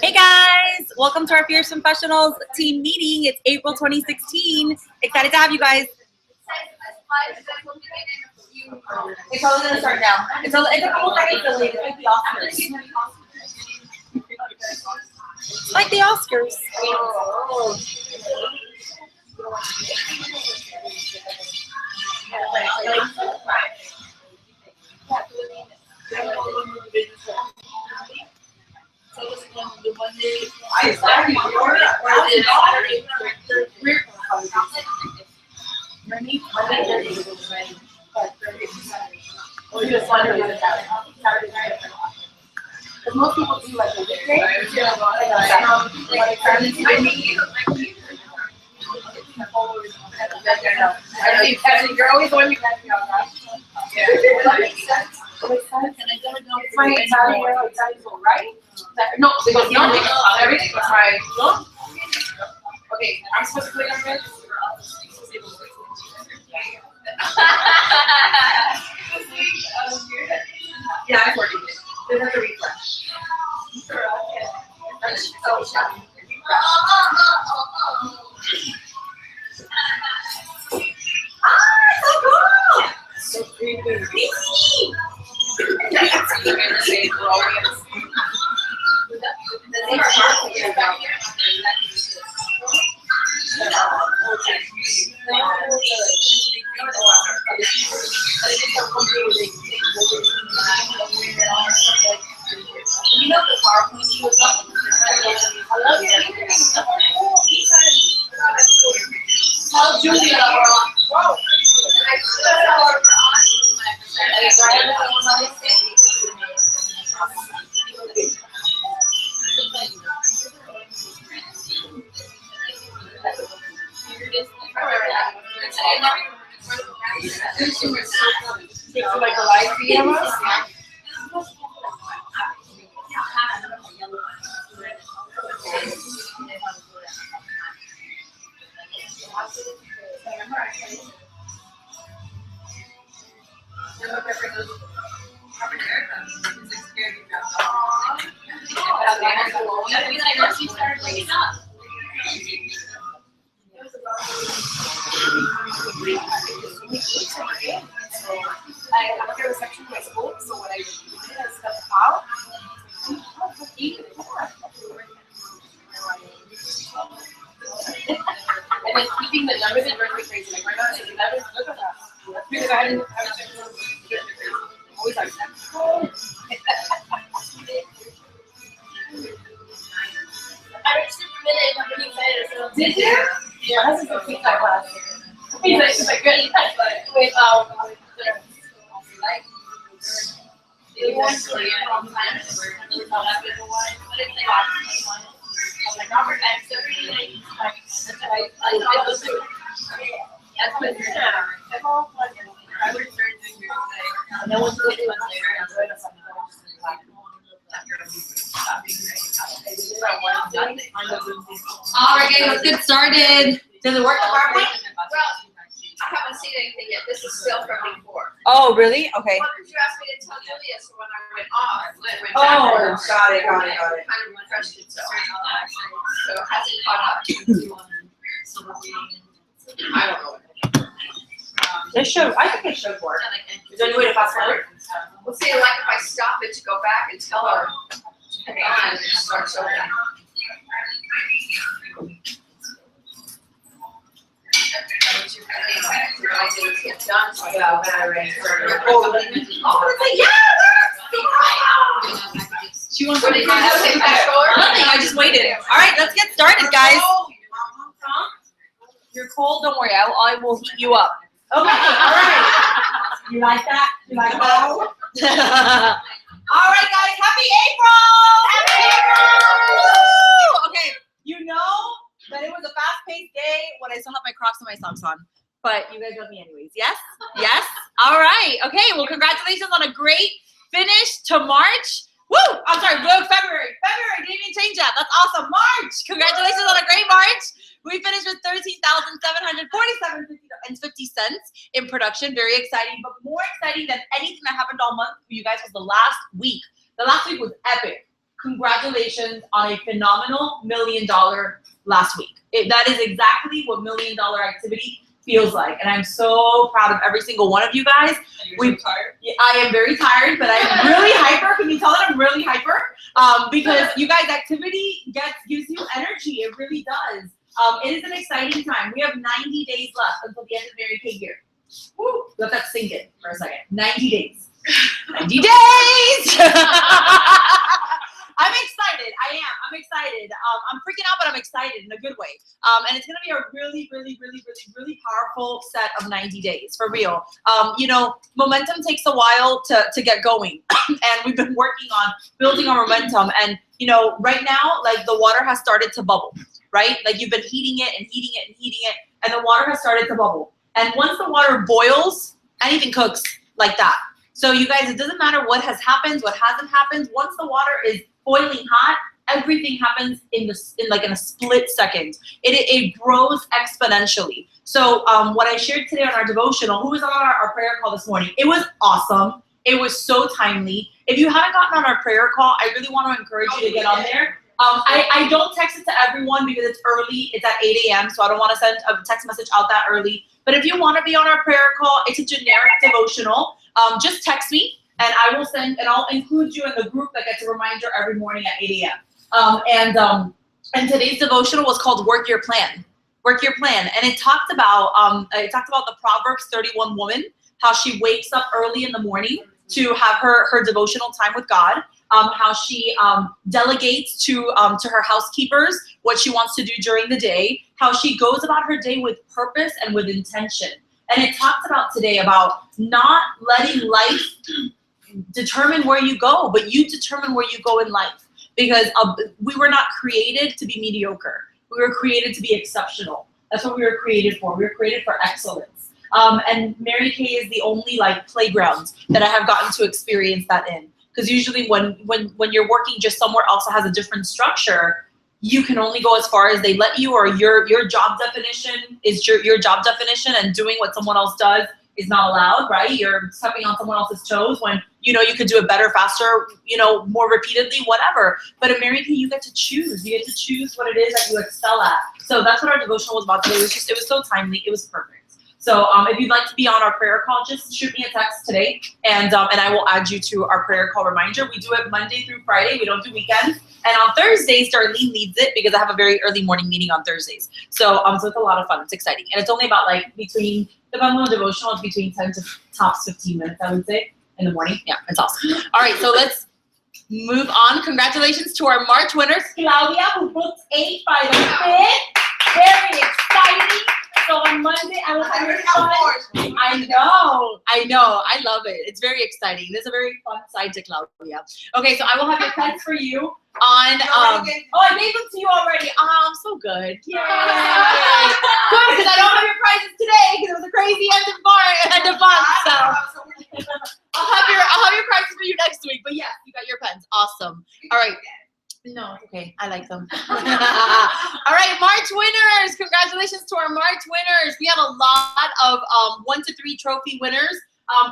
Hey guys, welcome to our Femfessionals team meeting. It's April 2016. Excited to have you guys. It's all gonna start now. It's a couple seconds delayed. It's like the Oscars. It's like the Oscars. Oh. Most people do like a weekday. You're always going to be catching out, right? That makes sense. It's my Italian girl, Italian go right? No, it goes no. Everything goes right. No? Okay, I'm supposed to click on this? Yeah, I'm working it. There's like a refresh. So shocking. So cool! So creepy. You know the car when she was up. I love you. Tell Julia we're on. Whoa. Like the live cameras? I have a reception in my school, so when I step out, and then keeping the numbers in very crazy. Like right now, it's 11. Look at that. Because I didn't have a chance to get crazy. Always like that. I reached it for a minute and I'm excited. So. Did you? Yeah, this is a peak time class. She's like, really nice, but with all right, guys, let's get started. Does it work the PowerPoint? I haven't seen anything yet. This is still from before. Oh, really? Okay. Why did you ask me to tell Julia so when I went off? Got it. Kind of refreshed it, so it hasn't caught up. I don't know. I think it should work. Is there any way to fast forward? We'll see, like if I stop it to go back and tell her to hang on and it starts over. She wants to nothing. I just waited. All right, let's get started, guys. You're cold. Don't worry. I will heat you up. Okay. All right. You like that? You like that? All right, guys. Happy April! Happy April! Okay. You know that it was a fast-paced day when I still have my Crocs and my socks on. But you guys love me anyways. Yes? Yes? All right. Okay. Well, congratulations on a great finish to March. Woo! I'm sorry, February. February, didn't even change that. That's awesome. March! Congratulations on a great March. We finished with $13,747.50 in production. Very exciting, but more exciting than anything that happened all month for you guys was the last week. The last week was epic. congratulations on a phenomenal $1 million last week. That is exactly what $1 million activity feels like. And I'm so proud of every single one of you guys. You're so tired? I am very tired, but I'm really hyper. Can you tell that I'm really hyper? Because you guys, activity gives you energy. It really does. It is an exciting time. We have 90 days left until the end of the Mary Kay year. Woo! Let that sink in for a second. 90 days. 90 days! I'm excited. I am. I'm excited. I'm freaking out, but I'm excited in a good way. And it's going to be a really, really, really, really, really powerful set of 90 days, for real. You know, momentum takes a while to get going. And we've been working on building our momentum. And, you know, right now, like, the water has started to bubble, right? Like, you've been heating it and heating it and heating it, and the water has started to bubble. And once the water boils, anything cooks like that. So you guys, it doesn't matter what has happened, what hasn't happened. Once the water is boiling hot, everything happens in a split second. It grows exponentially. So what I shared today on our devotional, who was on our prayer call this morning? It was awesome. It was so timely. If you haven't gotten on our prayer call, I really want to encourage you to get on there. I don't text it to everyone because it's early. It's at 8 a.m. So I don't want to send a text message out that early. But if you want to be on our prayer call, it's a generic devotional. Just text me, and I will send, and I'll include you in the group that gets a reminder every morning at 8 a.m. And today's devotional was called "Work Your Plan." Work your plan, and it talked about the Proverbs 31 woman, how she wakes up early in the morning to have her devotional time with God. How she delegates to her housekeepers what she wants to do during the day, how she goes about her day with purpose and with intention. And it talks about today about not letting life determine where you go, but you determine where you go in life. Because we were not created to be mediocre. We were created to be exceptional. That's what we were created for. We were created for excellence. And Mary Kay is the only playground that I have gotten to experience that in. Because usually when you're working just somewhere else that has a different structure, you can only go as far as they let you, or your job definition is your job definition, and doing what someone else does is not allowed, right? You're stepping on someone else's toes when you know you could do it better, faster, more repeatedly, whatever. But in Mary Kay, you get to choose. You get to choose what it is that you excel at. So that's what our devotional was about today. It was so timely. It was perfect. So if you'd like to be on our prayer call, just shoot me a text today, and I will add you to our prayer call reminder. We do it Monday through Friday. We don't do weekends. And on Thursdays, Darlene leads it because I have a very early morning meeting on Thursdays. So it's a lot of fun. It's exciting. And it's only about between, depending on the devotional, it's between 10 to tops 15 minutes, I would say, in the morning. Yeah, it's awesome. All right, so let's move on. Congratulations to our March winners, Claudia, who booked 8 by the 5th. Very exciting. So on Monday, I will have your fun. I know. I love it. It's very exciting. There's a very fun side to Claudia. Okay, so I will have your pens for you on. I gave them to you already. I'm so good. Yay! Good, because I don't have your prizes today because it was a crazy end of month. So I'll have your prizes for you next week. But yes, you got your pens. Awesome. All right. No, it's okay. I like them. All right, March winners. Congratulations to our March winners. We have a lot of 1 to 3 trophy winners.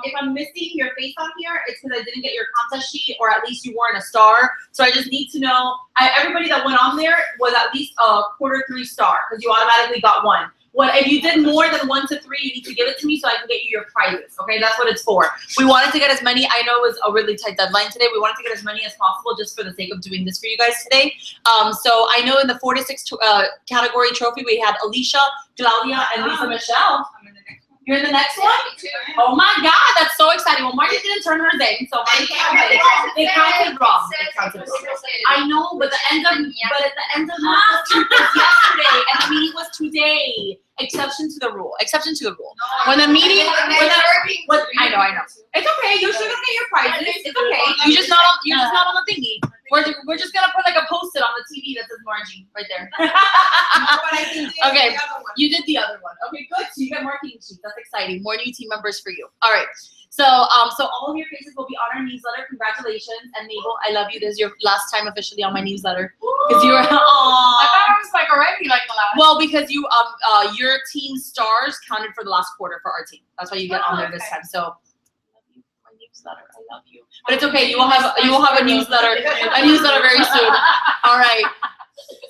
If I'm missing your face on here, it's because I didn't get your contest sheet, or at least you weren't a star. So I just need to know, everybody that went on there was at least a /4 star, because you automatically got 1. If you did more than 1 to 3, you need to give it to me so I can get you your prizes. Okay, that's what it's for. We wanted to get as many. I know it was a really tight deadline today. We wanted to get as many as possible just for the sake of doing this for you guys today. So I know in the 4 to 6 category trophy, we had Alicia, Claudia, and Lisa Michelle. You're in the next one? Oh my God, that's so exciting. Well, Marty didn't turn hers in, so Marty can't play. They counted wrong. I know, but at the end of month was yesterday, and the meeting was today. Exception to the rule. Exception to the rule. When the meeting, I know. It's okay. You're still gonna get your prizes. It's okay. You're just not on the thingy. We're just gonna put a post-it on the TV that says Margie right there. Okay, you did the other one. Okay, good. So you got marketing sheets. That's exciting. More new team members for you. All right. So all of your faces will be on our newsletter. Congratulations, and Mabel, I love you. This is your last time officially on my newsletter because you were. I thought it was already the last. Well, because you your team stars counted for the last quarter for our team. That's why you get on there this time. So. newsletter. I love you. But it's okay. You will have a newsletter very soon. All right.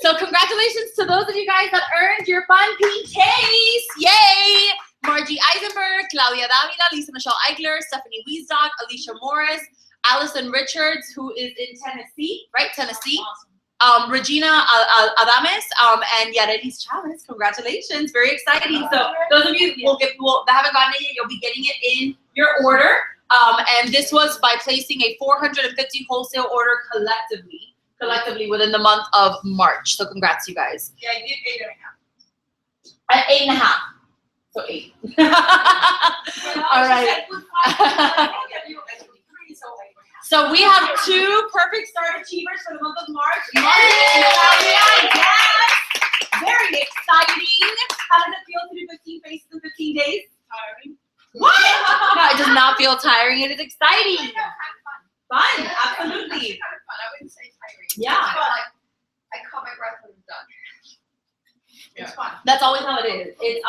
So congratulations to those of you guys that earned your fun PKs. Yay! Margie Eisenberg, Claudia Davila, Lisa Michelle Eichler, Stephanie Wiesdog, Alicia Morris, Allison Richards, who is in Tennessee, right? Tennessee. Awesome. Regina Adames, and Yarelis Chavez. Congratulations. Very exciting. So those of you that haven't gotten it yet, you'll be getting it in your order. And this was by placing a 450 wholesale order collectively within the month of March. So congrats, you guys. Yeah, I did 8.5. At 8.5. So 8. All right. So we have 2 perfect start achievers for the month of March. Yes. Very exciting. How does it feel to do 15 faces in 15 days? Tiring. What? No, it does not feel tiring. It is exciting. Kind of Fun, absolutely. It's kind of fun. I wouldn't say tiring. Yeah. But like, I caught my breath when it's done. It's fun. That's always how it is. It's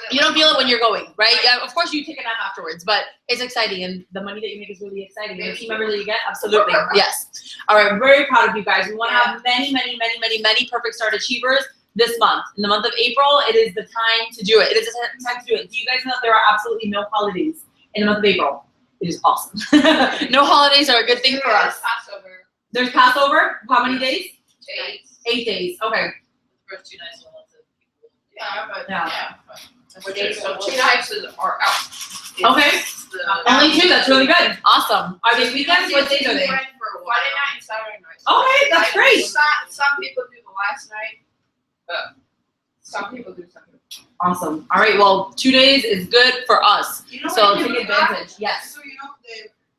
you don't feel it when you're going, right? Yeah, of course you take a nap afterwards, but it's exciting, and the money that you make is really exciting. The team members that you get, absolutely, yes. All right, very proud of you guys. We want to have many perfect start achievers this month. In the month of April, it is the time to do it. It is the time to do it. Do you guys know that there are absolutely no holidays in the month of April? It is awesome. No holidays are a good thing for us. Passover. There's Passover. How many days? 8. 8 days. Okay. The first 2 nights will lots of people. Yeah, but Yeah. So 2 nights are out. Okay. Only 2. That's really good. Awesome. Are they weekends? What days are they? For Friday night and Saturday night. Okay, that's great. Some people do the last night, but some people do something. Awesome. All right. Well, 2 days is good for us. You know So what take you advantage. Yes. So you know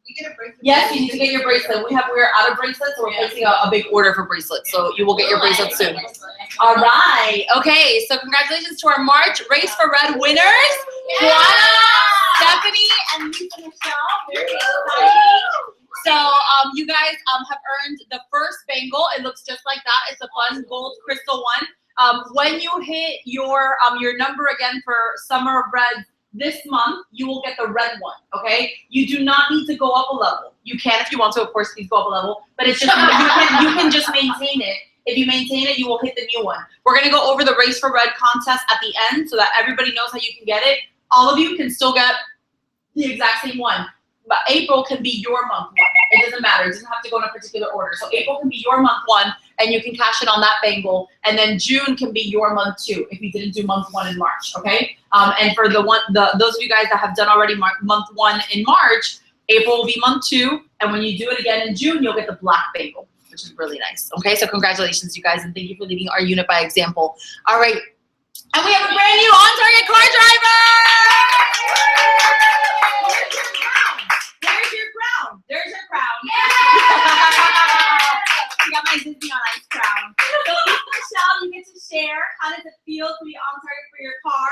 we get a bracelet. Yes, you need to get your bracelet. We're out of bracelets, so we're placing a big order for bracelets. So you will get your bracelet soon. All right. Okay. So congratulations to our March Race for Red winners, Juana, Stephanie, and Lisa Michelle. Very exciting. So you guys have earned the first bangle. It looks just like that. It's a fun gold crystal one. When you hit your number again for Summer of Reds this month, you will get the red one, okay? You do not need to go up a level. You can if you want to, of course, please go up a level, but it's just, you can just maintain it. If you maintain it, you will hit the new one. We're gonna go over the Race for Red contest at the end so that everybody knows how you can get it. All of you can still get the exact same one, but April can be your month one. It doesn't matter, it doesn't have to go in a particular order. So April can be your month one, and you can cash in on that bangle, and then June can be your month 2 if you didn't do month 1 in March, okay? And for those of you guys that have done already month 1 in March, April will be month 2, and when you do it again in June, you'll get the black bangle, which is really nice, okay? So congratulations, you guys, and thank you for leading our unit by example. All right, and we have a brand new on-target car driver! There's your crown. There's your crown. I got my Disney on Ice crown. So Michelle, you get to share. How does it feel to be on target for your car?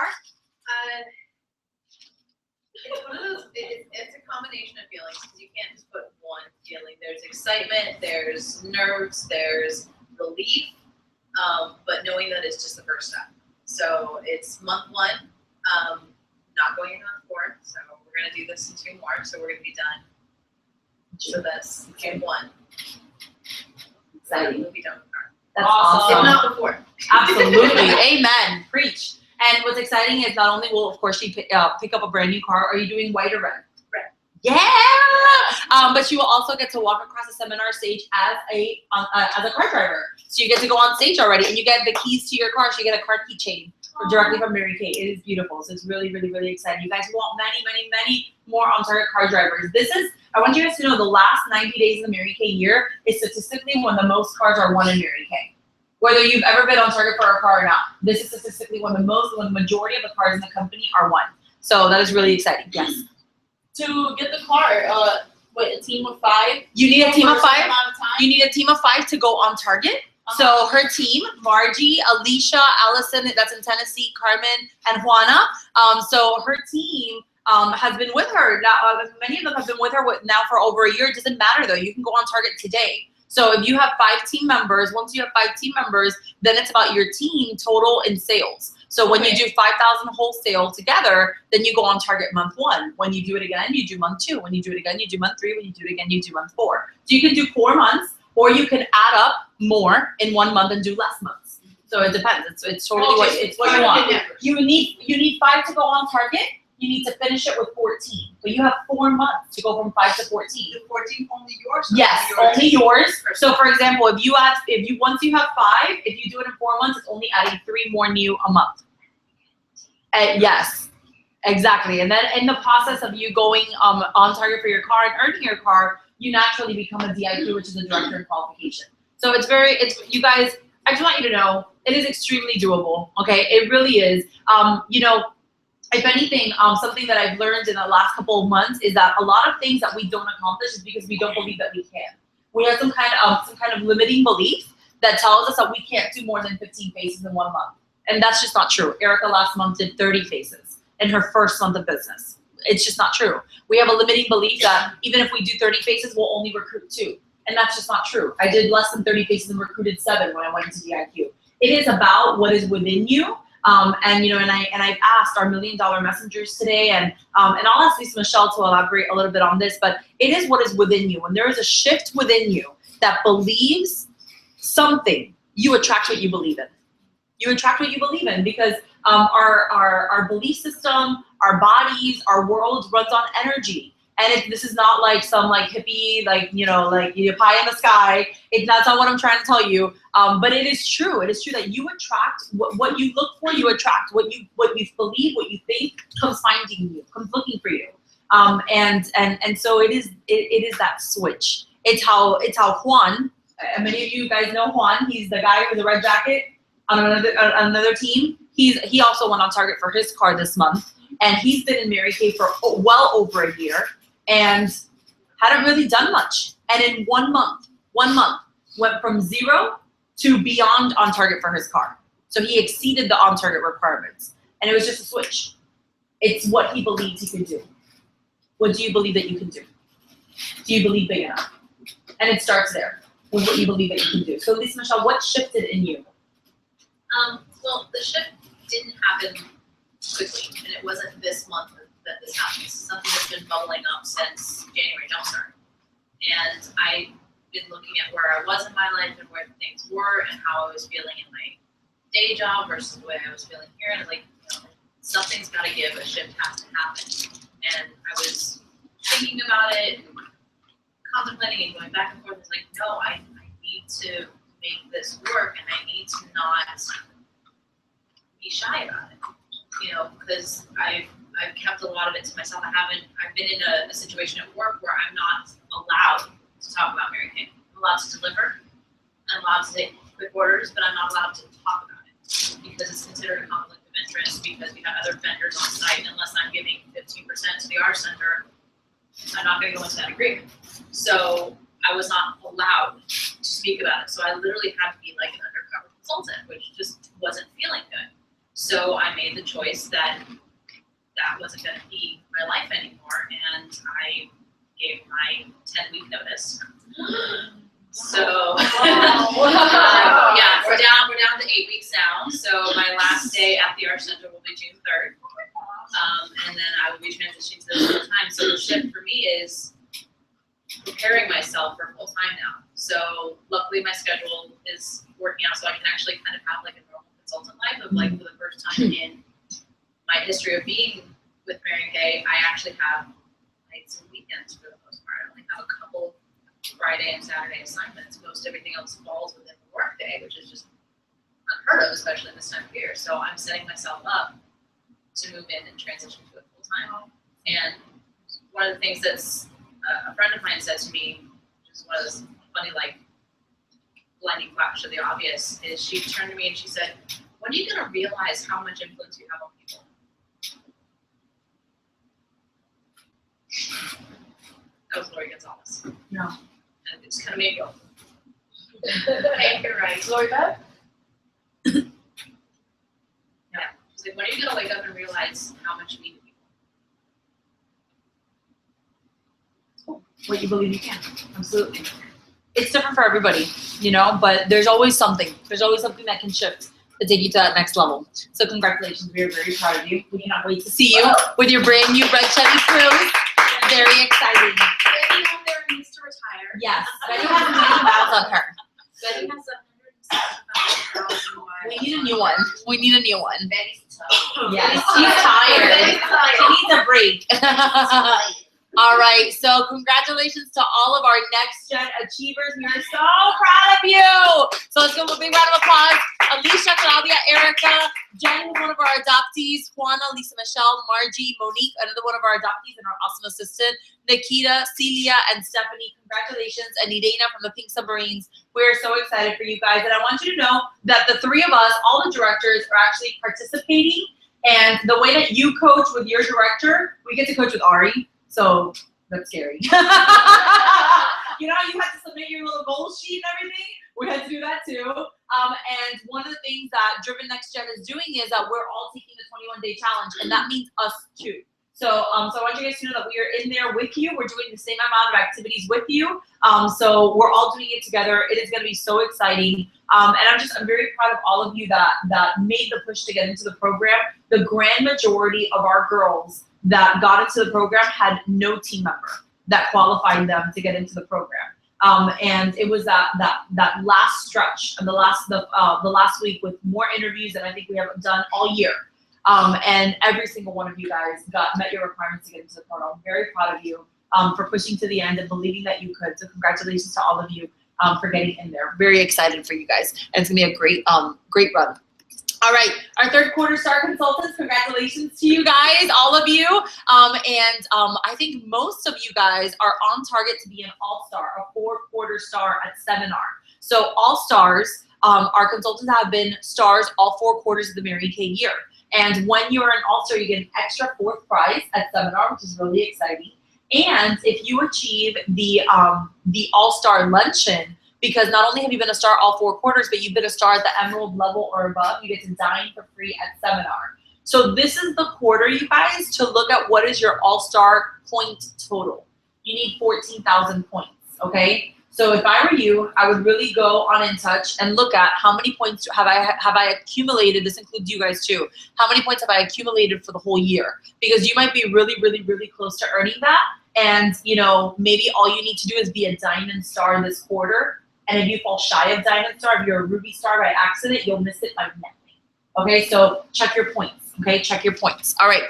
It's one of those, it's a combination of feelings because you can't just put one feeling. There's excitement, there's nerves, there's relief, but knowing that it's just the first step. So it's month 1, not going in on the 4th, so we're going to do this in 2 more, so we're going to be done. So that's June 1. Exciting. We'll be done with car. That's awesome. If not before. Absolutely. Amen. Preach. And what's exciting is not only will, of course, she pick up a brand new car. Are you doing white or red? Red. Yeah. But you will also get to walk across the seminar stage as a car driver. So you get to go on stage already, and you get the keys to your car. So you get a car key chain directly from Mary Kay. It is beautiful. So it's really, really, really exciting. You guys want many more on-target car drivers. I want you guys to know the last 90 days of the Mary Kay year is statistically when the most cars are won in Mary Kay. Whether you've ever been on target for a car or not, this is statistically when the majority of the cars in the company are won. So that is really exciting. Yes. To get the car, a team of 5? You need a team of 5? Amount of time? You need a team of 5 to go on target. So her team, Margie, Alicia, Allison, that's in Tennessee, Carmen, and Juana. So her team has been with her. Now, many of them have been with her now for over a year. It doesn't matter though. You can go on target today. So if you have 5 team members, once you have 5 team members, then it's about your team total in sales. So when you do 5,000 wholesale together, then you go on target month 1. When you do it again, you do month 2. When you do it again, you do month 3. When you do it again, you do month 4. So you can do 4 months, or you can add up more in 1 month and do less months. So it depends. It's totally what you want. You need 5 to go on target. You need to finish it with 14. But you have 4 months to go from 5 to 14. The 14 only yours? Yes, only yours. So for example, once you have 5, if you do it in 4 months, it's only adding 3 more new a month. Yes, exactly. And then in the process of you going on target for your car and earning your car, you naturally become a DIQ, which is a director in qualification. So you guys, I just want you to know, it is extremely doable. Okay, it really is. If anything, something that I've learned in the last couple of months is that a lot of things that we don't accomplish is because we don't believe that we can. We have some kind of limiting belief that tells us that we can't do more than 15 faces in 1 month. And that's just not true. Erica last month did 30 faces in her first month of business. It's just not true. We have a limiting belief that even if we do 30 faces, we'll only recruit 2. And that's just not true. I did less than 30 faces and recruited 7 when I went into DIQ. It is about what is within you. And I've asked our $1 Million Messengers today, and I'll ask Lisa Michelle to elaborate a little bit on this, but it is what is within you. When there is a shift within you that believes something, you attract what you believe in. You attract what you believe in, because our belief system, our bodies, our world runs on energy. And this is not like some hippie, pie in the sky. That's not what I'm trying to tell you. But it is true. It is true that you attract what you look for. You attract what you believe, what you think comes finding you, comes looking for you. And so it is that switch. It's how Juan. Many of you guys know Juan. He's the guy with the red jacket on another team. He also went on target for his car this month, and he's been in Mary Kay for well over a year. And hadn't really done much. And in 1 month, went from 0 to beyond on target for his car. So he exceeded the on target requirements. And it was just a switch. It's what he believed he could do. What do you believe that you can do? Do you believe big enough? And it starts there with what you believe that you can do. So Lisa Michelle, what shifted in you? Well, the shift didn't happen quickly, and it wasn't this month that this happened. This is something that's been bubbling up since January jumpstart. And I've been looking at where I was in my life and where things were and how I was feeling in my day job versus the way I was feeling here. And something's got to give, a shift has to happen. And I was thinking about it, contemplating and going back and forth. It's like, no, I need to make this work, and I need to not be shy about it. Because I've kept a lot of it to myself. I've been in a situation at work where I'm not allowed to talk about Mary Kay. I'm allowed to deliver, I'm allowed to take quick orders, but I'm not allowed to talk about it because it's considered a conflict of interest, because we have other vendors on site, and unless I'm giving 15% to the R Center, I'm not gonna go into that agreement. So I was not allowed to speak about it. So I literally had to be like an undercover consultant, which just wasn't feeling good. So I made the choice that wasn't going to be my life anymore, and I gave my 10-week notice. So yeah, we're down to 8 weeks now. So my last day at the Art Center will be June 3rd, and then I will be transitioning to this full time. So the shift for me is preparing myself for full time now. So luckily my schedule is working out, so I can actually kind of have a normal consultant life of for the first time in my history of being with Mary Kay. I actually have nights and weekends for the most part. I only have a couple Friday and Saturday assignments. Most everything else falls within the work day, which is just unheard of, especially this time of year. So I'm setting myself up to move in and transition to it full time. And one of the things that's a friend of mine said to me, which is one of those funny blinding flash of the obvious, is she turned to me and she said, "When are you going to realize how much influence you have on people?" That was Lori Gonzalez. No. And it just kind of made me go, "Hey, you're right." Lori Beth? Yeah. She's like, "When are you going to wake up and realize how much you need people?" What you believe you can. Absolutely. It's different for everybody, but there's always something. There's always something that can shift. to take you to that next level. So congratulations, we are very proud of you. We cannot wait to see you with your brand new red Chevy Cruze. Very exciting. Betty out there needs to retire. Yes, Betty has many miles on her. Betty has 165,000 miles. We need a new one. We need a new one. Betty's tough. Yes, she's tired. Betty's tired. She needs a break. All right, so congratulations to all of our next gen achievers. We are so proud of you. So let's give them a big round of applause. Alicia, Claudia, Erica, Jen was one of our adoptees, Juana, Lisa Michelle, Margie, Monique, another one of our adoptees and our awesome assistant, Nikita, Celia, and Stephanie. Congratulations, and Idana from the Pink Submarines. We're so excited for you guys. And I want you to know that the three of us, all the directors, are actually participating. And the way that you coach with your director, we get to coach with Ari. So that's scary. You know how you had to submit your little goal sheet and everything? We had to do that too. And one of the things that Driven Next Gen is doing is that we're all taking the 21-day challenge, and that means us too. So, so I want you guys to know that we are in there with you. We're doing the same amount of activities with you. So we're all doing it together. It is going to be so exciting. And I'm very proud of all of you that made the push to get into the program. The grand majority of our girls that got into the program had no team member that qualified them to get into the program. And it was that last stretch of the last week with more interviews than I think we have done all year. And every single one of you guys met your requirements to get into the program. I'm very proud of you for pushing to the end and believing that you could. So congratulations to all of you for getting in there. Very excited for you guys. And it's gonna be a great run. All right, our third quarter star consultants, congratulations to you guys, all of you. I think most of you guys are on target to be an all-star, a 4-quarter star at Seminar. So all-stars, our consultants have been stars all 4 quarters of the Mary Kay year. And when you're an all-star, you get an extra 4th prize at Seminar, which is really exciting. And if you achieve the all-star luncheon, because not only have you been a star all 4 quarters, but you've been a star at the emerald level or above, you get to dine for free at Seminar. So this is the quarter, you guys, to look at what is your all-star point total. You need 14,000 points, okay? So if I were you, I would really go on In Touch and look at how many points have I accumulated. This includes you guys too. How many points have I accumulated for the whole year? Because you might be really, really, really close to earning that. And maybe all you need to do is be a diamond star this quarter. And if you fall shy of diamond star, if you're a ruby star by accident, you'll miss it by nothing. Okay, so check your points. Okay, check your points. All right.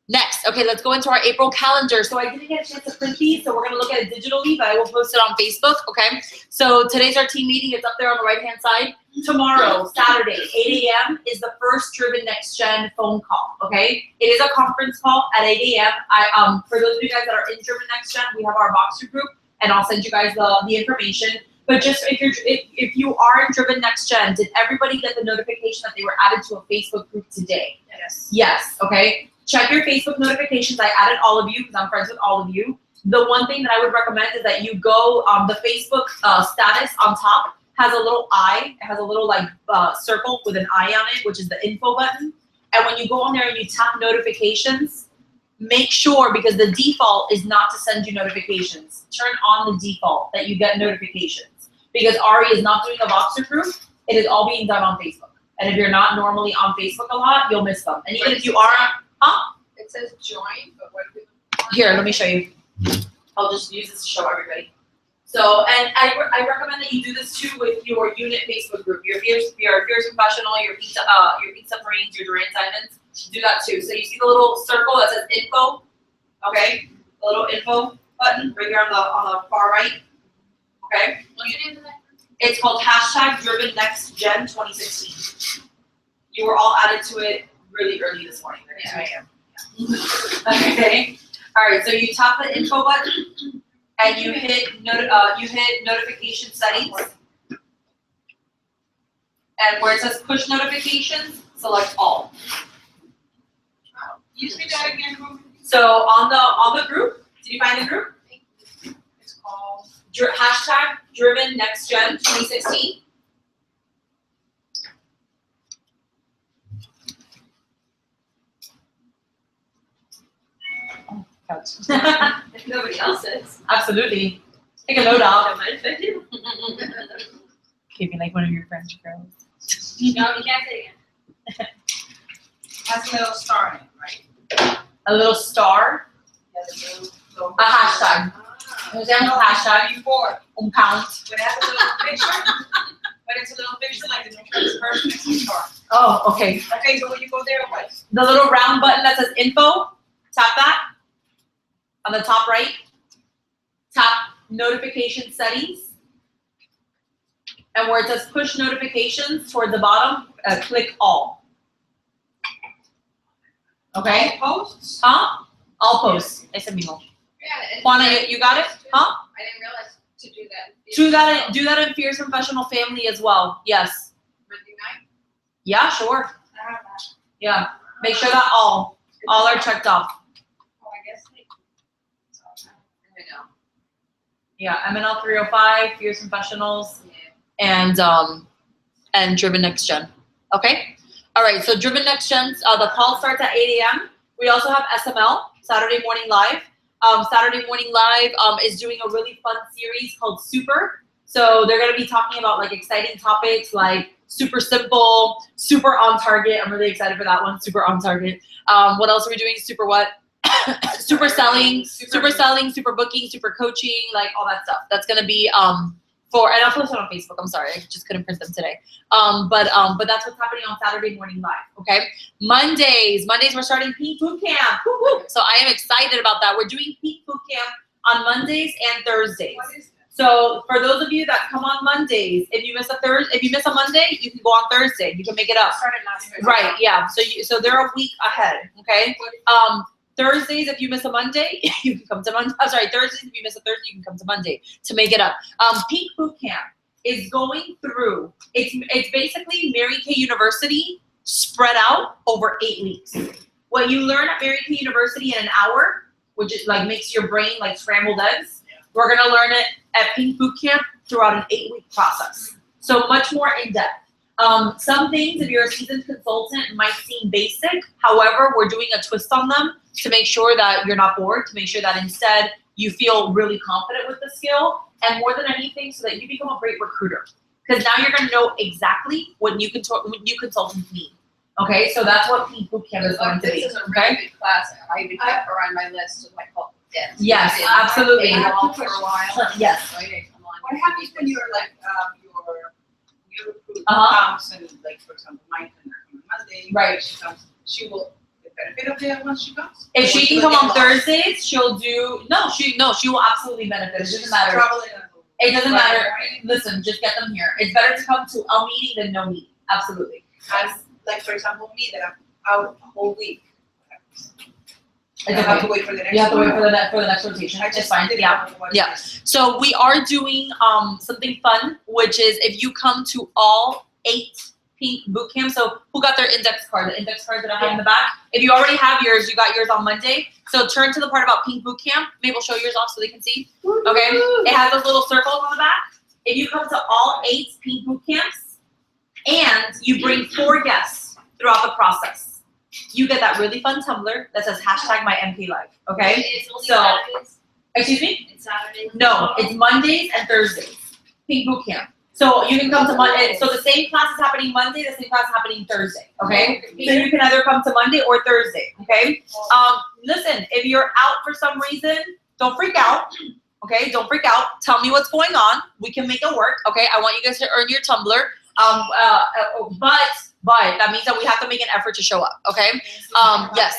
Next, okay, let's go into our April calendar. So I didn't get a chance to print these, so we're gonna look at it digitally, but I will post it on Facebook, okay? So today's our team meeting. It's up there on the right-hand side. Tomorrow, Saturday, 8 a.m. is the first Driven Next Gen phone call, okay? It is a conference call at 8 a.m. For those of you guys that are in Driven Next Gen, we have our Voxer group, and I'll send you guys the information. But just if you are in Driven Next Gen, did everybody get the notification that they were added to a Facebook group today? Yes. Yes, okay. Check your Facebook notifications. I added all of you because I'm friends with all of you. The one thing that I would recommend is that you go, the Facebook status on top has a little eye. It has a little circle with an eye on it, which is the info button. And when you go on there and you tap notifications, make sure, because the default is not to send you notifications. Turn on the default that you get notifications. Because Ari is not doing a Voxer group, it is all being done on Facebook. And if you're not normally on Facebook a lot, you'll miss them. And even if you are, It says join, but what do we? Here, let me show you. I'll just use this to show everybody. So, and I recommend that you do this too with your unit Facebook group. Your Femfessional, your Pink Submarines, your Durant Diamonds. Do that too. So you see the little circle that says info, okay? The little info button right here on the far right, okay? What's your name of that? It's called #DrivenNextGen 2016. You were all added to it really early this morning. Yeah, I am. Okay. All right. So you tap the info button and you hit notification settings. And where it says push notifications, select all. Use me that again. So on the group, did you find the group? It's called. #DrivenNextGen 2016. If nobody else is. Absolutely. Take a note off. That might affect you. Keeping like one of your French girls. No, you can't say it. Has a little star in it, right? A little star. A hashtag. Usamos hashtag Before, pound. when it has a little picture, but it's a little picture like the next person, it's a star. Oh, okay. Okay, so when you go there, what? The little round button that says info, tap that. On the top right, tap notification settings. And where it says push notifications toward the bottom, click all. Okay? Posts? Huh? All posts. Ese mismo. Yeah. Juana, you got it? Huh? I didn't realize to do that. Do that in Femfessional family as well. Yes. Monday night? Yeah, sure. Yeah. Make sure that all are checked off. Oh, I guess they. I know. Yeah, MNL 305, Femfessionals, Yeah. and Driven Next Gen. Okay? All right, so Driven Next Gen, the call starts at 8 a.m. We also have SML, Saturday Morning Live. Saturday Morning Live is doing a really fun series called Super. So they're going to be talking about like exciting topics like super simple, super on target. I'm really excited for that one, super on target. What else are we doing? Super what? Super selling, super booking, super coaching, like all that stuff. That's going to be and I'll post it on Facebook. I'm sorry, I just couldn't print them today. But that's what's happening on Saturday Morning Live. Okay, Mondays we're starting Peak Boot Camp. Woo-hoo. So I am excited about that. We're doing Peak Boot Camp on Mondays and Thursdays. What is that? So for those of you that come on Mondays, if you miss a Monday, you can go on Thursday. You can make it up. Started last year. Right? Yeah. So they're a week ahead. Okay. Thursdays, if you miss a Monday, you can come to Monday. I'm sorry, Thursdays, if you miss a Thursday, you can come to Monday to make it up. Peak Boot Camp is going through, it's basically Mary Kay University spread out over 8 weeks. What you learn at Mary Kay University in an hour, which is like makes your brain like scrambled eggs, we're gonna learn it at Peak Boot Camp throughout an 8-week process. So much more in depth. Some things, if you're a seasoned consultant, might seem basic. However, we're doing a twist on them to make sure that you're not bored, to make sure that instead you feel really confident with the skill, and more than anything, so that you become a great recruiter. Because now you're going to know exactly what new consultants need. Okay, so that's what Peak Boot Camp is going to be. This is a Okay. really good class. I even kept her on my list of my call. Yes, absolutely. For a while. Yes. What happens when you're like, you recruit Uh-huh. comes and like, for example, mine can come on Monday. Right. She comes, she will, the benefit of the once she comes? If Or she can will come get on lost? Thursdays, she'll do, she will absolutely benefit. It doesn't matter. Traveling. It doesn't matter. Right. Listen, just get them here. It's better to come to a meeting than no meeting. Absolutely. And like, for example, me, that I'm out a whole week. I It's have okay. to wait for the next You have to wait one. for the next rotation. I It's just fine. didn't Yeah. know what Yeah. it is. So we are doing something fun, which is if you come to all 8 Pink boot camps. So who got their index card? The index cards that I have in the back. If you already have yours, you got yours on Monday. So turn to the part about Pink boot camp. Maybe we'll show yours off so they can see. Okay. It has those little circles on the back. If you come to all 8 Pink boot camps and you bring 4 guests throughout the process, you get that really fun tumbler that says #MyMKLife. Okay. It's only So- Saturdays. Excuse me? It's Saturdays. No, it's Mondays and Thursdays. Pink boot camp. So you can come to Monday. So the same class is happening Monday, the same class is happening Thursday. Okay. So you can either come to Monday or Thursday. Okay. Listen, if you're out for some reason, don't freak out. Okay. Don't freak out. Tell me what's going on. We can make it work. Okay. I want you guys to earn your tumbler. But that means that we have to make an effort to show up. Okay. Yes.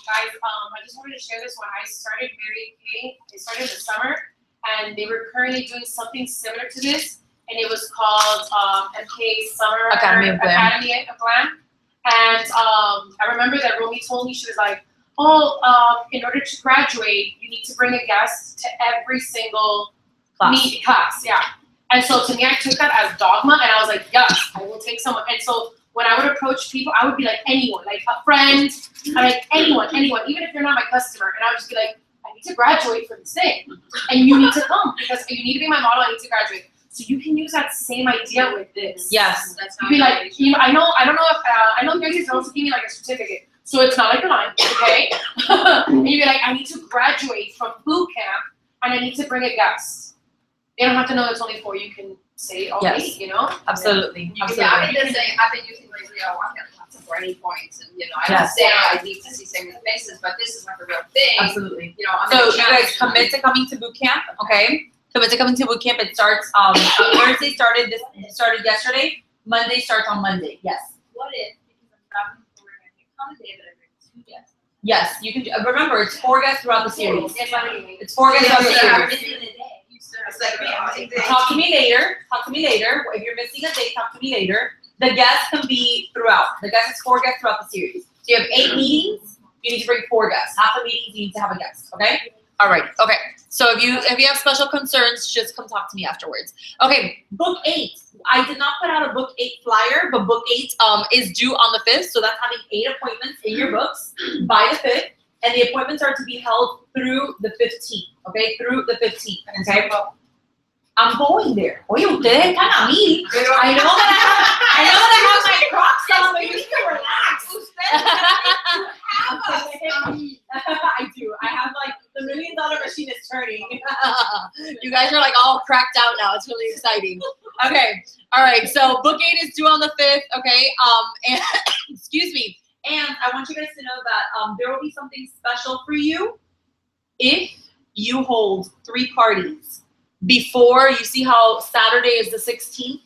Guys, I just wanted to share this. When I started Mary Kay, they started in the summer, and they were currently doing something similar to this, and it was called MK Summer Academy of Glam. Academy of Glam. And I remember that Romy told me, she was like, in order to graduate, you need to bring a guest to every single class. Yeah. And so to me, I took that as dogma, and I was like, yes, I will take someone. And so when I would approach people, I would be like anyone, like a friend, like anyone, even if you're not my customer. And I would just be like, I need to graduate for this thing, and you need to come because you need to be my model. I need to graduate. So you can use that same idea with this. Yes. That's You'd be like, I know Gracie also give me like a certificate, so it's not like a line, okay? And you'd be like, I need to graduate from boot camp, and I need to bring a guest. They don't have to know it's only 4. You can say all Yes. week, you know? Absolutely. Yeah, Absolutely. I've been just saying, I've been using lately, I want lots of branding points, and you know, I Yes. don't say I need to see same faces, but this is like a real thing. Absolutely. You know, I'm So gonna you guys challenge commit to coming to boot camp, okay? Commit to coming to boot camp. It starts Thursday started yesterday. Monday starts on Monday. Yes. What if, because I'm traveling for work, I can come a day that I bring 2 guests? Yes. You can remember it's 4 guests throughout the series. Yes, I mean. It's 4 guests throughout the I'm series. missing a day. It's like me, I'm taking Talk to me later. Talk to me later. If you're missing a day, talk to me later. The guests can be throughout. The guests is 4 guests throughout the series. So you have 8 meetings. You need to bring 4 guests. Half the meetings you need to have a guest. Okay. All right. Okay. So if you have special concerns, just come talk to me afterwards. Okay. Book 8. I did not put out a book 8 flyer, but book 8 is due on the 5th. So that's having 8 appointments in your books by the 5th. And the appointments are to be held through the 15th. Okay. Through the 15th. Okay. I'm going there. Oye, ustedes están a mí. I know that I have my Crocs on, but you need to relax. I do. I have like the $1 million machine is turning. You guys are like all cracked out now. It's really exciting. Okay. All right. So book 8 is due on the 5th. Okay. And excuse me. And I want you guys to know that there will be something special for you if you hold 3 parties before. You see how Saturday is the 16th?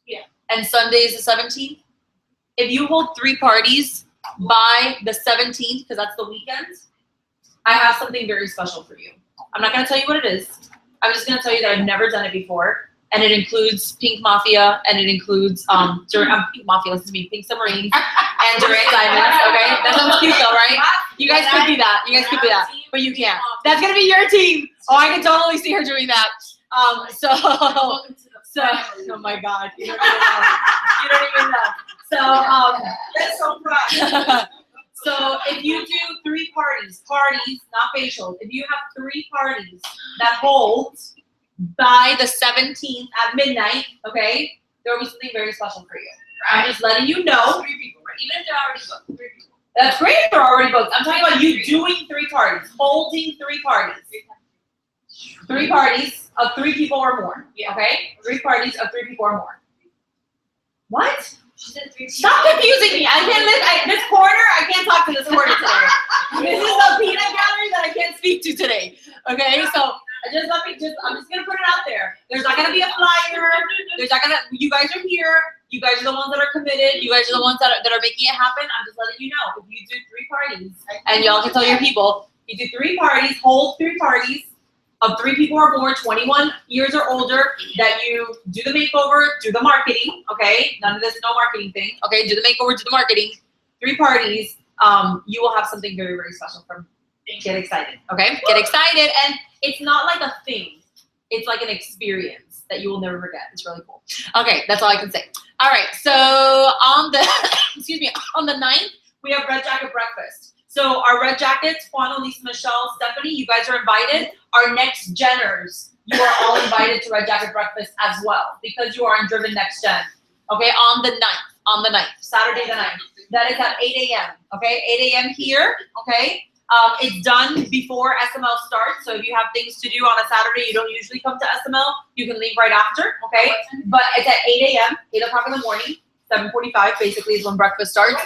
Yeah. And Sunday is the 17th? If you hold 3 parties by the 17th, because that's the weekend, I have something very special for you. I'm not going to tell you what it is. I'm just going to tell you that I've never done it before. And it includes Pink Mafia, and it includes Pink Mafia, listen to me, Pink Submarines, and Durant Diamonds, okay? That sounds cute though, right? You guys could be that. You guys could be that. But you can't. That's going to be your team. Oh, I can totally see her doing that. Oh my God. You don't even know. So, That's so proud. so if you do 3 parties, not facials, if you have 3 parties that hold by the 17th at midnight, okay, there will be something very special for you. I'm just letting you know. 3 people, right? Even if they're already booked, 3 people. That's great if they're already booked. I'm talking about you doing 3 parties, holding 3 parties. 3 parties of 3 people or more. Yeah. Okay? 3 parties of 3 people or more. What? She said 3 people. Stop confusing me. I can't live this corner. I can't talk to this corner today. This is a peanut gallery that I can't speak to today. Okay? So I'm just gonna put it out there. There's not gonna be a flyer. You guys are here. You guys are the ones that are committed. You guys are the ones that are making it happen. I'm just letting you know. If you do 3 parties, and y'all can tell your people, you do 3 parties, hold 3 parties of 3 people or more, 21 years or older, that you do the makeover, do the marketing, okay? None of this, no marketing thing, okay? Do the makeover, do the marketing. 3 parties, you will have something very, very special from me. Get excited, okay? Get excited, and it's not like a thing. It's like an experience that you will never forget. It's really cool. Okay, that's all I can say. All right, so on the, on the 9th, we have Red Jacket Breakfast. So our Red Jackets, Juan, Elise, Michelle, Stephanie, you guys are invited. Our next Genners, you are all invited to Red Jacket Breakfast as well, because you are in Driven Next Gen. Okay, on the 9th, Saturday the 9th. That is at 8 a.m., okay? 8 a.m. here, okay? It's done before SML starts, so if you have things to do on a Saturday, you don't usually come to SML, you can leave right after, okay? But it's at 8 a.m., 8 o'clock in the morning, 7:45 basically is when breakfast starts.